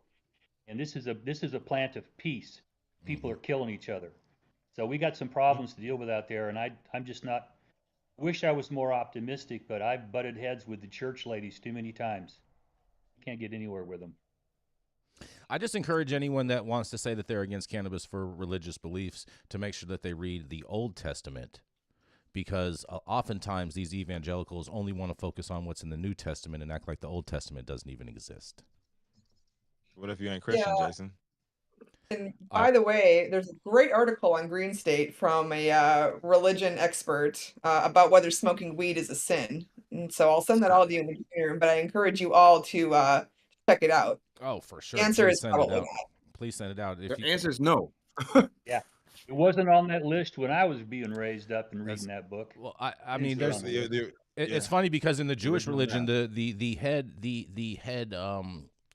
and this is a plant of peace. People are killing each other, so we got some problems to deal with out there. And I'm just not. I wish I was more optimistic, but I've butted heads with the church ladies too many times. Can't get anywhere with them. I just encourage anyone that wants to say that they're against cannabis for religious beliefs to make sure that they read the Old Testament, because oftentimes these evangelicals only want to focus on what's in the New Testament and act like the Old Testament doesn't even exist. What if you ain't Christian, Yeah. Jason? And by the way, there's a great article on Green State from a religion expert about whether smoking weed is a sin. And so I'll send that all to you in the computer, but I encourage you all to check it out. Oh, for sure. The answer Please is send it probably out. not. Please send it out. The answer is no. Yeah, it wasn't on that list when I was being raised up and reading that book. Well, I mean, It's there's on it's funny because in the Jewish doing religion, the head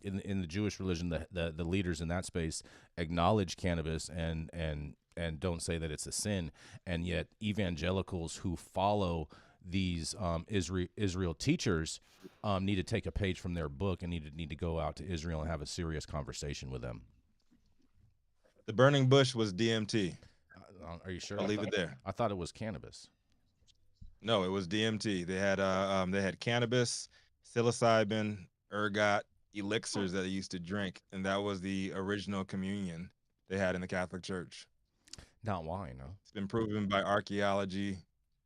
in the Jewish religion, the leaders in that space acknowledge cannabis and don't say that it's a sin, and yet evangelicals who follow these Israel teachers need to take a page from their book and need to go out to Israel and have a serious conversation with them. The burning bush was DMT. Are you sure? I'll leave it there. I thought it was cannabis. No, it was DMT. They had cannabis, psilocybin, ergot, elixirs that they used to drink, and that was the original communion they had in the Catholic Church. Not wine, no. It's been proven by archaeology,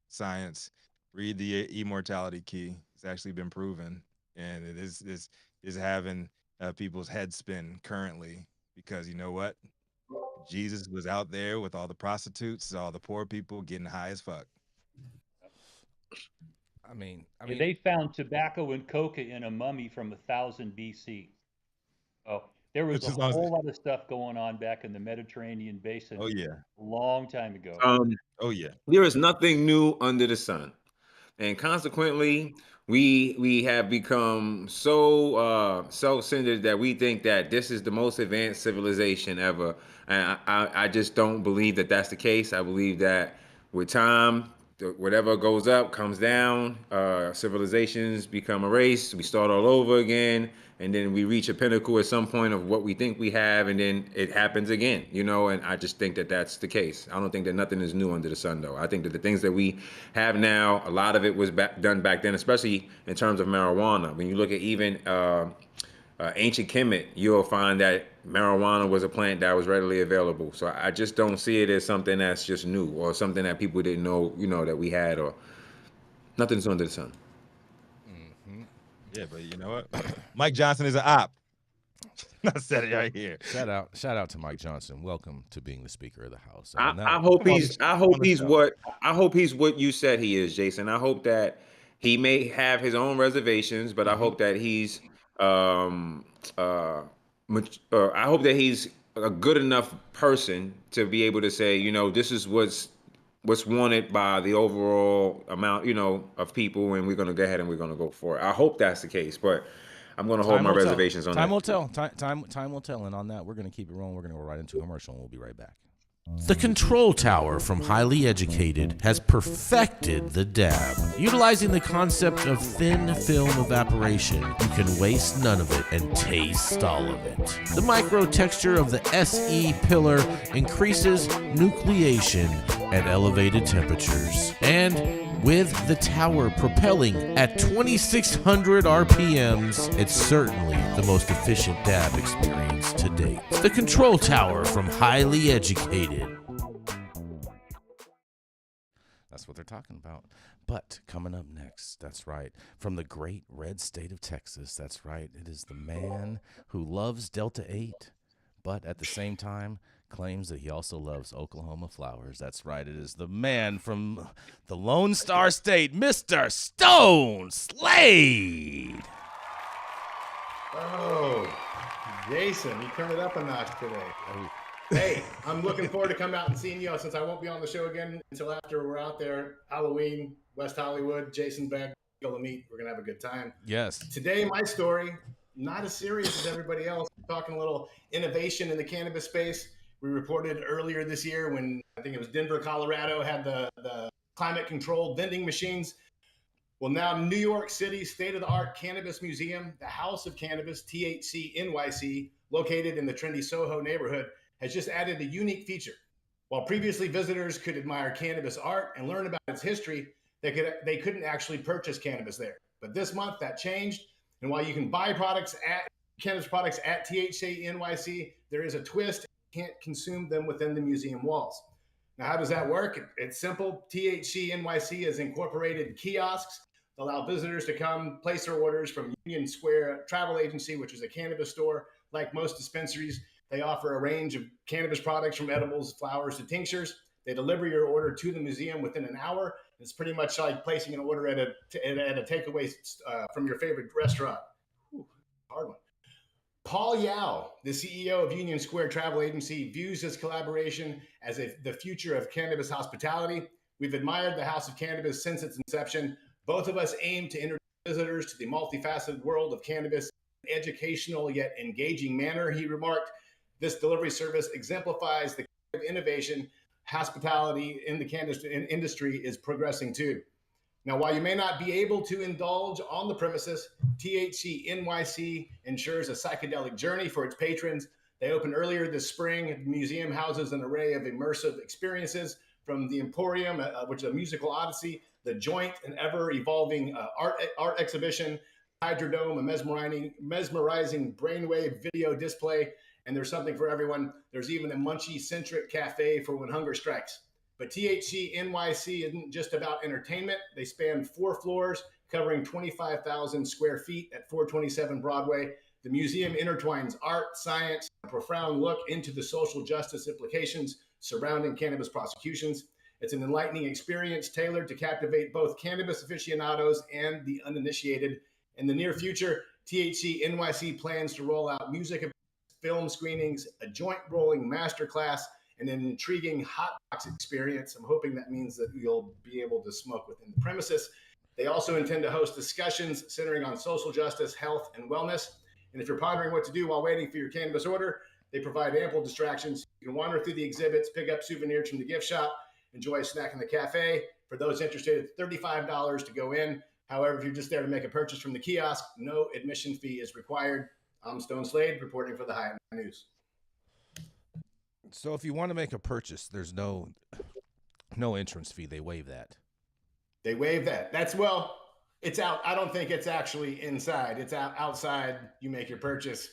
science. Read the Immortality Key. It's actually been proven, and it is having people's heads spin currently because you know what? Jesus was out there with all the prostitutes, all the poor people getting high as fuck. I mean, they found tobacco and coca in a mummy from 1000 BC. Oh, there was a whole lot of stuff going on back in the Mediterranean basin. Oh yeah, a long time ago. Oh yeah. There is nothing new under the sun, and consequently, we have become so self-centered that we think that this is the most advanced civilization ever. And I just don't believe that that's the case. I believe that with time, whatever goes up comes down. Civilizations become erased. We start all over again, and then we reach a pinnacle at some point of what we think we have, and then it happens again, you know. And I just think that that's the case. I don't think that nothing is new under the sun, though. I think that the things that we have now, a lot of it was done back then, especially in terms of marijuana. When you look at even ancient Kemet, you'll find that marijuana was a plant that was readily available. So I just don't see it as something that's just new or something that people didn't know, you know, that we had, or nothing's under the sun. Mm-hmm. Yeah, but you know what? Mike Johnson is an op. I said it right here. Shout out to Mike Johnson. Welcome to being the Speaker of the House. I hope he's what you said he is, Jason. I hope that he may have his own reservations, but I hope that he's I hope that he's a good enough person to be able to say, you know, this is what's wanted by the overall amount, you know, of people, and we're going to go ahead and we're going to go for it. I hope that's the case, but I'm going to hold my reservations on that. Time will tell. Time will tell. And on that, we're going to keep it rolling. We're going to go right into a commercial, and we'll be right back. The Control Tower from Highly Educated has perfected the dab. Utilizing the concept of thin film evaporation, you can waste none of it and taste all of it. The micro texture of the SE pillar increases nucleation at elevated temperatures. And with the tower propelling at 2,600 RPMs, it's certainly the most efficient dab experience to date. The Control Tower from Highly Educated. That's what they're talking about. But coming up next, that's right, from the great red state of Texas, that's right, it is the man who loves Delta 8, but at the same time claims that he also loves Oklahoma flowers. That's right, it is the man from the Lone Star State, Mr. Stone Slade. Oh, Jason, you turned it up a notch today. Hey, I'm looking forward to coming out and seeing you, since I won't be on the show again until after we're out there. Halloween, West Hollywood, Jason Beck, Rico Lamitte. We're going to have a good time. Yes. Today, my story, not as serious as everybody else. We're talking a little innovation in the cannabis space. We reported earlier this year when I think it was Denver, Colorado, had the climate-controlled vending machines. Well, now New York City state-of-the-art cannabis museum, the House of Cannabis, THC NYC, located in the trendy Soho neighborhood, has just added a unique feature. While previously visitors could admire cannabis art and learn about its history, they couldn't actually purchase cannabis there. But this month that changed, and while you can buy cannabis products at THC NYC, there is a twist. You can't consume them within the museum walls. Now, how does that work? It's simple. THC NYC has incorporated kiosks that allow visitors to come place their orders from Union Square Travel Agency, which is a cannabis store. Like most dispensaries, they offer a range of cannabis products from edibles, flowers, to tinctures. They deliver your order to the museum within an hour. It's pretty much like placing an order at a takeaway from your favorite restaurant. Ooh, hard one. Paul Yao, the CEO of Union Square Travel Agency, views this collaboration as the future of cannabis hospitality. We've admired the House of Cannabis since its inception. Both of us aim to introduce visitors to the multifaceted world of cannabis in an educational yet engaging manner, he remarked. This delivery service exemplifies the kind of innovation hospitality in the cannabis industry is progressing to. Now, while you may not be able to indulge on the premises, THC NYC ensures a psychedelic journey for its patrons. They opened earlier this spring. The museum houses an array of immersive experiences from the Emporium, which is a musical odyssey, the Joint, an ever-evolving art exhibition, hydrodome, a mesmerizing brainwave video display, and there's something for everyone. There's even a munchie-centric cafe for when hunger strikes. But THC NYC isn't just about entertainment. They span 4 floors, covering 25,000 square feet at 427 Broadway. The museum intertwines art, science, a profound look into the social justice implications surrounding cannabis prosecutions. It's an enlightening experience tailored to captivate both cannabis aficionados and the uninitiated. In the near future, THC NYC plans to roll out music events, film screenings, a joint rolling masterclass, and an intriguing hot box experience. I'm hoping that means that you'll be able to smoke within the premises. They also intend to host discussions centering on social justice, health, and wellness. And if you're pondering what to do while waiting for your cannabis order, they provide ample distractions. You can wander through the exhibits, pick up souvenirs from the gift shop, enjoy a snack in the cafe. For those interested, it's $35 to go in. However, if you're just there to make a purchase from the kiosk, no admission fee is required. I'm Stone Slade, reporting for the High News. So if you want to make a purchase, there's no entrance fee. They waive that. They waive that. That's, well, it's out. I don't think it's actually inside. It's outside. You make your purchase.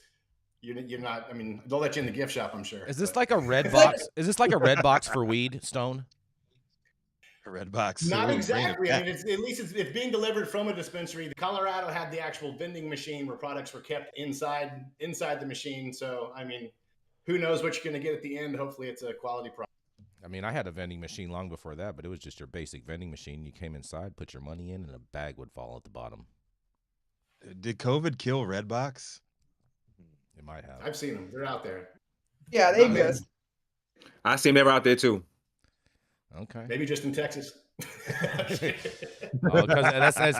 You're not, I mean, they'll let you in the gift shop, I'm sure. Is this like a red box? Is this like a red box for weed, Stone? A red box. Not exactly. I mean, at least it's being delivered from a dispensary. The Colorado had the actual vending machine where products were kept inside the machine. So, I mean, who knows what you're going to get at the end. Hopefully it's a quality product. I mean, I had a vending machine long before that, but it was just your basic vending machine. You came inside, put your money in, and a bag would fall at the bottom. Did COVID kill Redbox? It might have. I've seen them. They're out there. Yeah, they exist. I see them out there too. Okay. Maybe just in Texas. That's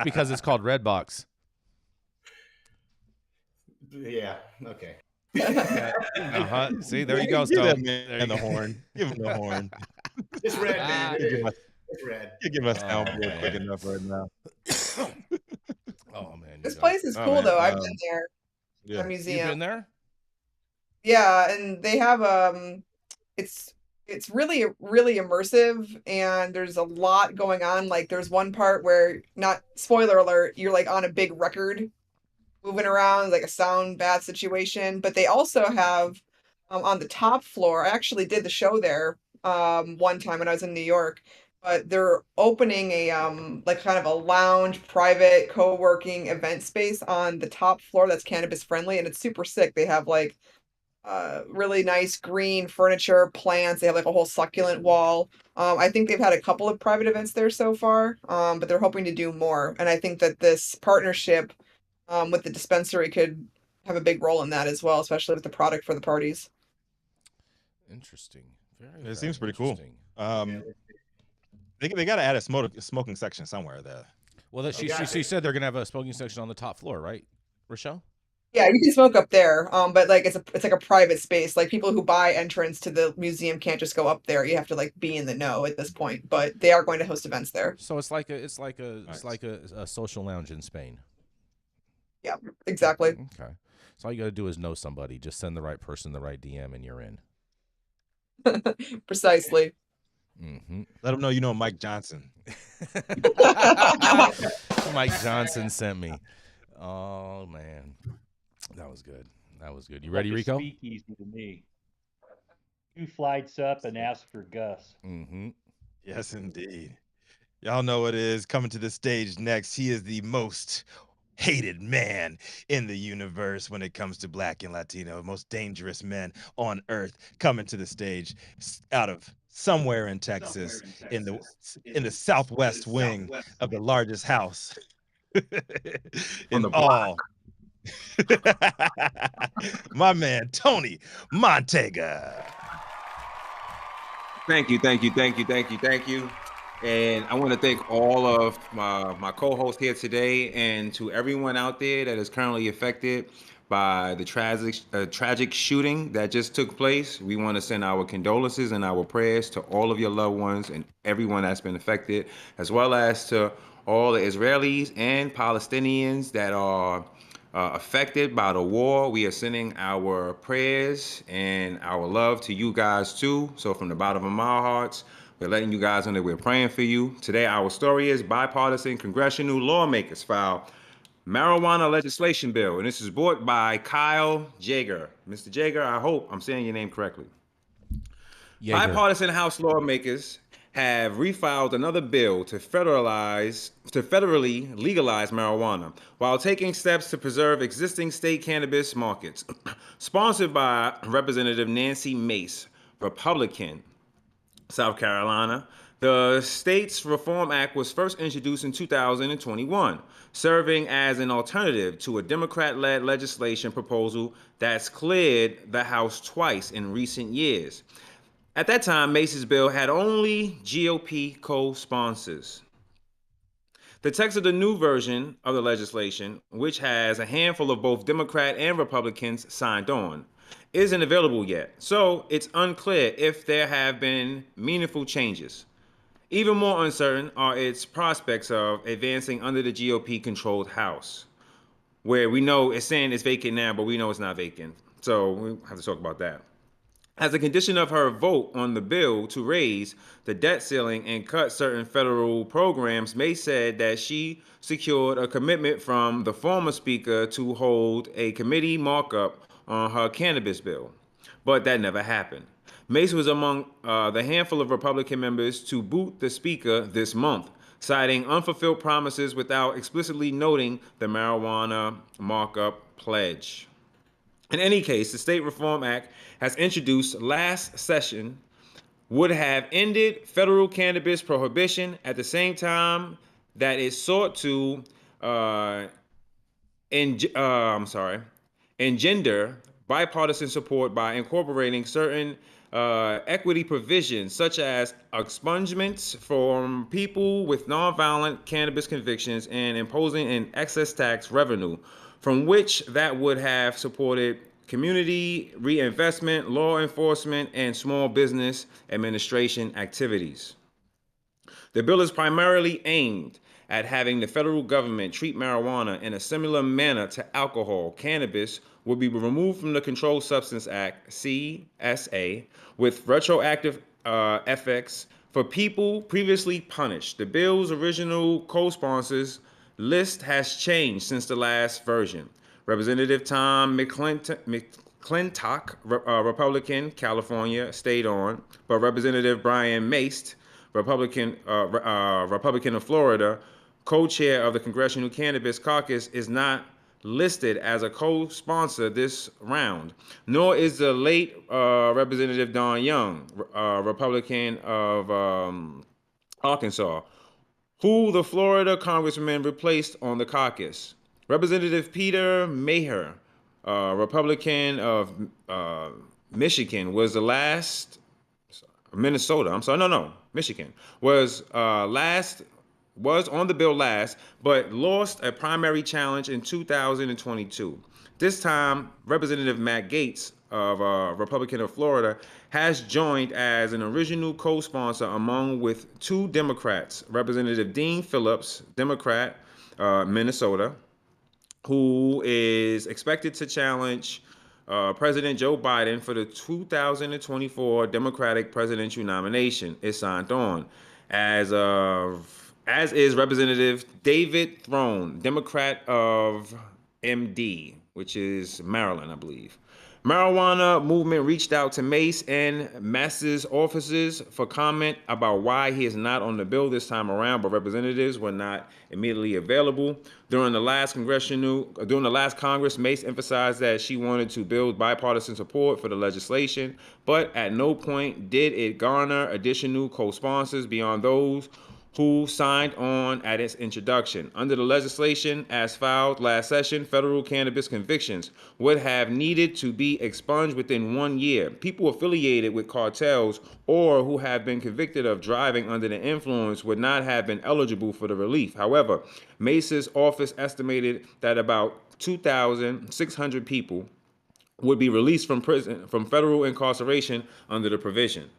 because it's called Redbox. Yeah. Okay. See, there you go, Stone. And the horn. Give him the horn. It's red, man. It's red. You give us soundboard quick enough right now. Oh man. This place is cool though. I've been there. Yeah. The museum. You've been there? Yeah, and they have it's really immersive, and there's a lot going on. Like there's one part where, not spoiler alert, you're like on a big record moving around, like a sound bath situation. But they also have on the top floor, I actually did the show there one time when I was in New York, but they're opening a like kind of a lounge, private co-working event space on the top floor that's cannabis friendly, and it's super sick. They have like really nice green furniture, plants. They have like a whole succulent wall. I think they've had a couple of private events there so far, but they're hoping to do more. And I think that this partnership with the dispensary could have a big role in that as well, especially with the product for the parties. Interesting. It seems pretty cool. They got to add a smoking section somewhere there. Well, she said they're gonna have a smoking section on the top floor, right, Rachelle? Yeah, you can smoke up there, but like it's like a private space. Like people who buy entrance to the museum can't just go up there. You have to like be in the know at this point. But they are going to host events there. So it's like a social lounge in Spain. Yeah, exactly. Okay. So all you got to do is know somebody. Just send the right person the right DM, and you're in. Precisely. Mm-hmm. Let them know you know Mike Johnson. Mike Johnson sent me. Oh man, that was good. That was good. You ready, Rico? Speakeasy to me. 2 flights up and ask for Gus. Mm-hmm. Yes, indeed. Y'all know what it is. Coming to the stage next, he is the most hated man in the universe when it comes to Black and Latino, most dangerous men on earth. Coming to the stage out of somewhere in Texas, in the southwest wing of the largest house in all. My man Tony Montaga. Thank you. And I want to thank all of my co-hosts here today, and to everyone out there that is currently affected by the tragic shooting that just took place. We want to send our condolences and our prayers to all of your loved ones and everyone that's been affected, as well as to all the Israelis and Palestinians that are affected by the war. We are sending our prayers and our love to you guys too. So from the bottom of my hearts, we're letting you guys know that we're praying for you. Today, our story is bipartisan congressional lawmakers file marijuana legislation bill, and this is brought by Kyle Jaeger. Mr. Jaeger, I hope I'm saying your name correctly. Jaeger. Bipartisan House lawmakers have refiled another bill to federally legalize marijuana while taking steps to preserve existing state cannabis markets. Sponsored by Representative Nancy Mace, Republican, South Carolina, the States Reform Act was first introduced in 2021, serving as an alternative to a Democrat-led legislation proposal that's cleared the House twice in recent years. At that time, Mace's bill had only GOP co-sponsors. The text of the new version of the legislation, which has a handful of both Democrat and Republicans signed on, isn't available yet, so it's unclear if there have been meaningful changes. Even more uncertain are its prospects of advancing under the GOP-controlled House, where we know it's saying it's vacant now, but we know it's not vacant. So we have to talk about that. As a condition of her vote on the bill to raise the debt ceiling and cut certain federal programs, Mace said that she secured a commitment from the former speaker to hold a committee markup on her cannabis bill, but that never happened. Mace was among the handful of Republican members to boot the speaker this month, citing unfulfilled promises without explicitly noting the marijuana markup pledge. In any case, the State Reform Act, has introduced last session, would have ended federal cannabis prohibition at the same time that it sought to engender bipartisan support by incorporating certain equity provisions, such as expungements from people with nonviolent cannabis convictions and imposing an excess tax revenue, from which that would have supported community reinvestment, law enforcement, and small business administration activities. The bill is primarily aimed at having the federal government treat marijuana in a similar manner to alcohol. Cannabis would be removed from the Controlled Substance Act, CSA, with retroactive effects for people previously punished. The bill's original co-sponsors list has changed since the last version. Representative Tom McClintock, Republican, California, stayed on, but Representative Brian Mace, Republican of Florida, co-chair of the Congressional Cannabis Caucus, is not listed as a co-sponsor this round, nor is the late Representative Don Young, Republican of Arkansas, who the Florida congressman replaced on the caucus. Representative Peter Maher, Republican of Michigan, was the last. Michigan was on the bill last, but lost a primary challenge in 2022. This time, Representative Matt Gaetz of Republican of Florida has joined as an original co-sponsor along with two Democrats, Representative Dean Phillips, Democrat, Minnesota, who is expected to challenge President Joe Biden for the 2024 Democratic presidential nomination, is signed on, as is Representative David Throne, Democrat of MD, which is Maryland, I believe. Marijuana movement reached out to Mace and Mass's offices for comment about why he is not on the bill this time around, but representatives were not immediately available. During the last Congress, Mace emphasized that she wanted to build bipartisan support for the legislation, but at no point did it garner additional co-sponsors beyond those who signed on at its introduction. Under the legislation as filed last session, federal cannabis convictions would have needed to be expunged within 1 year. People affiliated with cartels or who have been convicted of driving under the influence would not have been eligible for the relief. However, Mace's office estimated that about 2,600 people would be released from federal incarceration under the provision.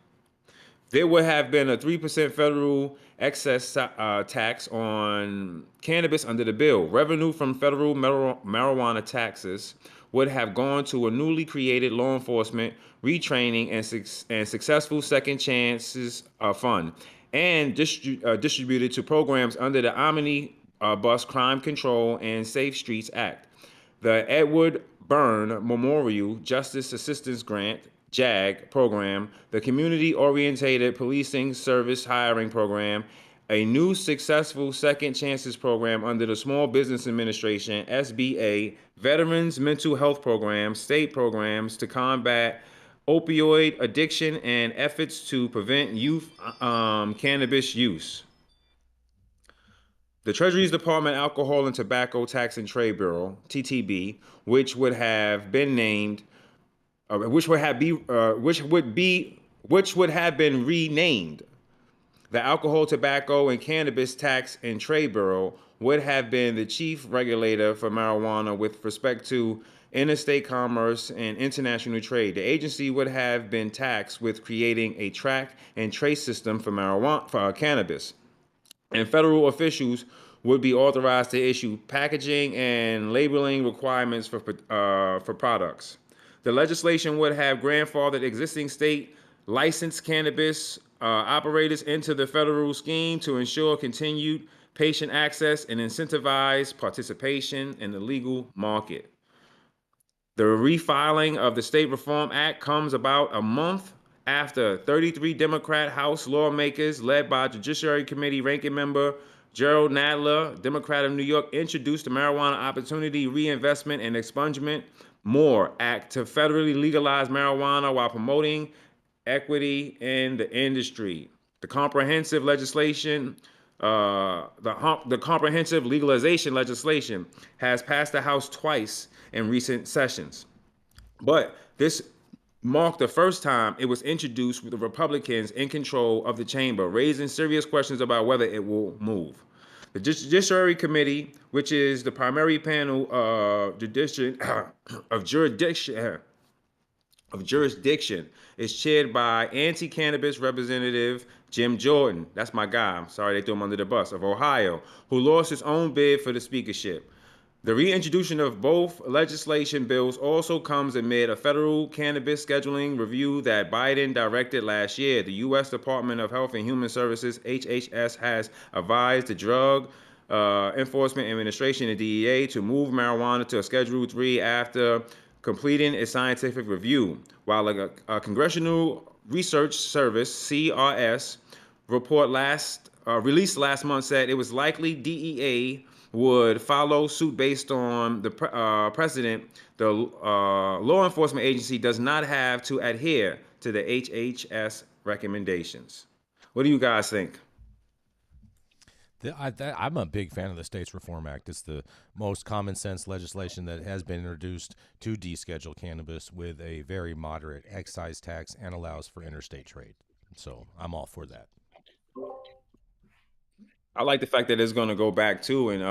There would have been a 3% federal excess tax on cannabis under the bill. Revenue from federal marijuana taxes would have gone to a newly created law enforcement retraining and successful second chances fund, and distributed to programs under the Bus Crime Control and Safe Streets Act, the Edward Byrne Memorial Justice Assistance Grant JAG program, the Community Orientated Policing Service Hiring Program, a new successful Second Chances program under the Small Business Administration SBA, Veterans Mental Health Program, state programs to combat opioid addiction, and efforts to prevent youth cannabis use. The Treasury's Department Alcohol and Tobacco Tax and Trade Bureau (TTB), which would have been named, which would have been renamed the Alcohol, Tobacco, and Cannabis Tax and Trade Bureau, would have been the chief regulator for marijuana with respect to interstate commerce and international trade. The agency would have been tasked with creating a track and trace system for cannabis, and federal officials would be authorized to issue packaging and labeling requirements for products. The legislation would have grandfathered existing state licensed cannabis operators into the federal scheme to ensure continued patient access and incentivize participation in the legal market. The refiling of the State Reform Act comes about a month after 33 Democrat House lawmakers, led by Judiciary Committee Ranking Member Gerald Nadler, Democrat of New York, introduced the Marijuana Opportunity Reinvestment and Expungement MORE Act to federally legalize marijuana while promoting equity in the industry. The comprehensive legislation, the comprehensive legalization legislation has passed the House twice in recent sessions. But this marked the first time it was introduced with the Republicans in control of the chamber, raising serious questions about whether it will move. The Judiciary Committee, which is the primary panel of jurisdiction, is chaired by anti-cannabis Representative Jim Jordan. That's my guy. I'm sorry they threw him under the bus, of Ohio, who lost his own bid for the speakership. The reintroduction of both legislation bills also comes amid a federal cannabis scheduling review that Biden directed last year. The U.S. Department of Health and Human Services, HHS, has advised the Drug Enforcement Administration, the DEA, to move marijuana to a Schedule 3 after completing its scientific review. While a Congressional Research Service, CRS, report released last month said it was likely DEA would follow suit based on the precedent. The law enforcement agency does not have to adhere to the HHS recommendations. What do you guys think? I'm a big fan of the States Reform Act. It's the most common sense legislation that has been introduced to deschedule cannabis with a very moderate excise tax and allows for interstate trade. So I'm all for that. I like the fact that it's going to go back to and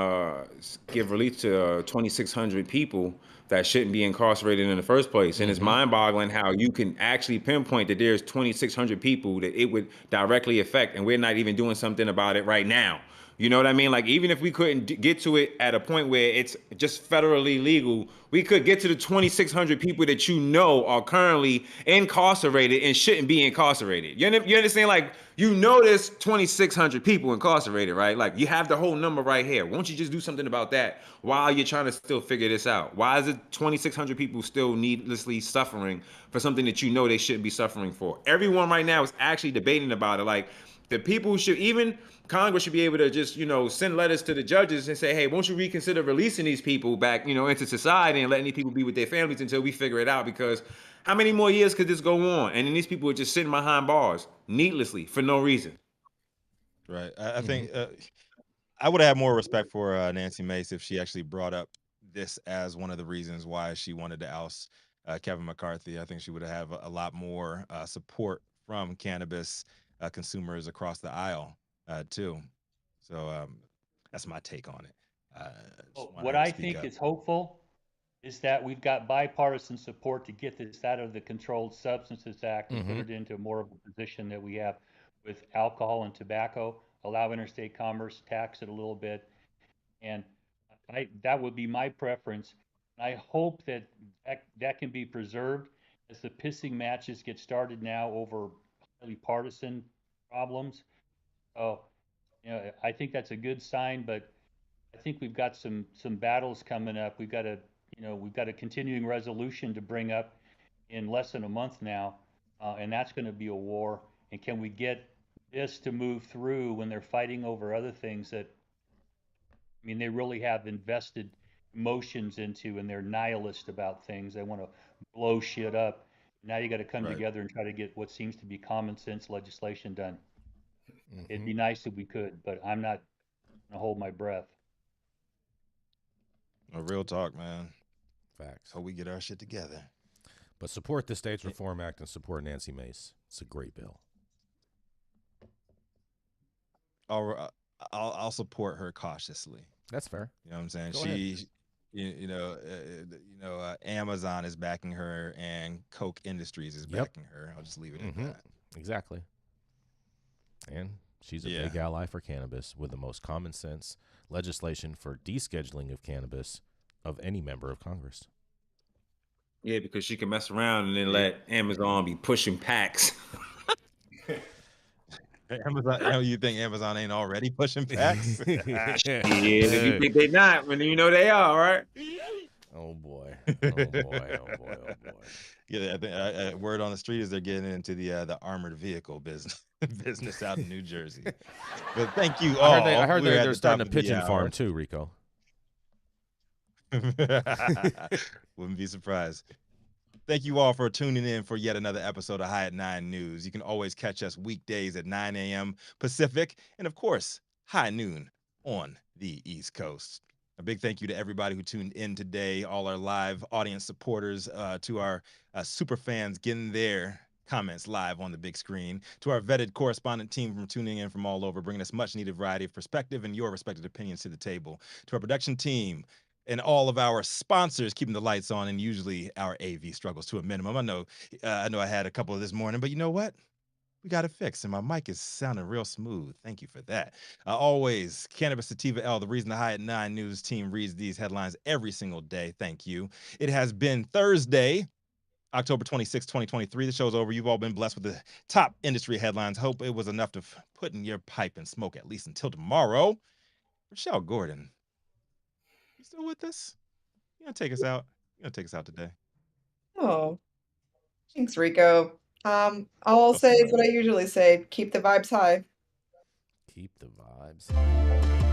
give relief to 2,600 people that shouldn't be incarcerated in the first place. And it's mind-boggling how you can actually pinpoint that there's 2,600 people that it would directly affect, and we're not even doing something about it right now. You know what I mean? Like, even if we couldn't get to it at a point where it's just federally legal, we could get to the 2,600 people that you know are currently incarcerated and shouldn't be incarcerated. You understand? Like, you know there's 2,600 people incarcerated, right? Like, you have the whole number right here. Won't you just do something about that while you're trying to still figure this out? Why is it 2,600 people still needlessly suffering for something that you know they shouldn't be suffering for? Everyone right now is actually debating about it. Like, the people should, even Congress should be able to just, send letters to the judges and say, hey, won't you reconsider releasing these people back, into society and letting these people be with their families until we figure it out? Because how many more years could this go on? And then these people are just sitting behind bars needlessly for no reason. Right. I think I would have more respect for Nancy Mace if she actually brought up this as one of the reasons why she wanted to oust Kevin McCarthy. I think she would have a lot more support from cannabis consumers across the aisle too. So that's my take on it. What I think is hopeful is that we've got bipartisan support to get this out of the Controlled Substances Act and put it into more of a position that we have with alcohol and tobacco, allow interstate commerce, tax it a little bit. And that would be my preference. I hope that can be preserved as the pissing matches get started now over highly partisan problems. So, I think that's a good sign, but I think we've got some battles coming up. We've got a continuing resolution to bring up in less than a month now, and that's going to be a war. And can we get this to move through when they're fighting over other things that, I mean, they really have invested emotions into, and they're nihilist about things. They want to blow shit up. Now you got to come together and try to get what seems to be common sense legislation done. It'd be nice if we could, but I'm not going to hold my breath. A real talk, man. Facts. Hope we get our shit together. But support the States Reform Act and support Nancy Mace. It's a great bill. I'll support her cautiously. That's fair. You know what I'm saying? Go ahead. Amazon is backing her and Coke Industries is backing her. I'll just leave it at that. Exactly. And she's a big ally for cannabis with the most common sense legislation for descheduling of cannabis of any member of Congress. Yeah, because she can mess around and then let Amazon be pushing packs. Amazon, you think Amazon ain't already pushing packs? Yeah, if you think they not, when you know they are, right? Oh boy! Oh boy! Oh boy! Oh boy! Yeah, I think word on the street is they're getting into the armored vehicle business out in New Jersey. But thank you all. I heard they're starting a pigeon farm too, Rico. Wouldn't be surprised. Thank you all for tuning in for yet another episode of High at 9 News. You can always catch us weekdays at 9 a.m. Pacific and, of course, high noon on the East Coast. A big thank you to everybody who tuned in today, all our live audience supporters, to our super fans getting their comments live on the big screen, to our vetted correspondent team from tuning in from all over, bringing us much-needed variety of perspective and your respected opinions to the table, to our production team, and all of our sponsors keeping the lights on, and usually our AV struggles to a minimum. I know I had a couple of this morning, but you know what? We got it fixed, and my mic is sounding real smooth. Thank you for that. Always, Cannabis Sativa L, the reason the High at 9 News team reads these headlines every single day. Thank you. It has been Thursday, October 26, 2023. The show's over. You've all been blessed with the top industry headlines. Hope it was enough to put in your pipe and smoke at least until tomorrow. Rachelle Gordon, you still with us? You gonna take us out? You gonna take us out today? Oh, thanks, Rico. All I'll say is what I usually say: keep the vibes high. Keep the vibes high.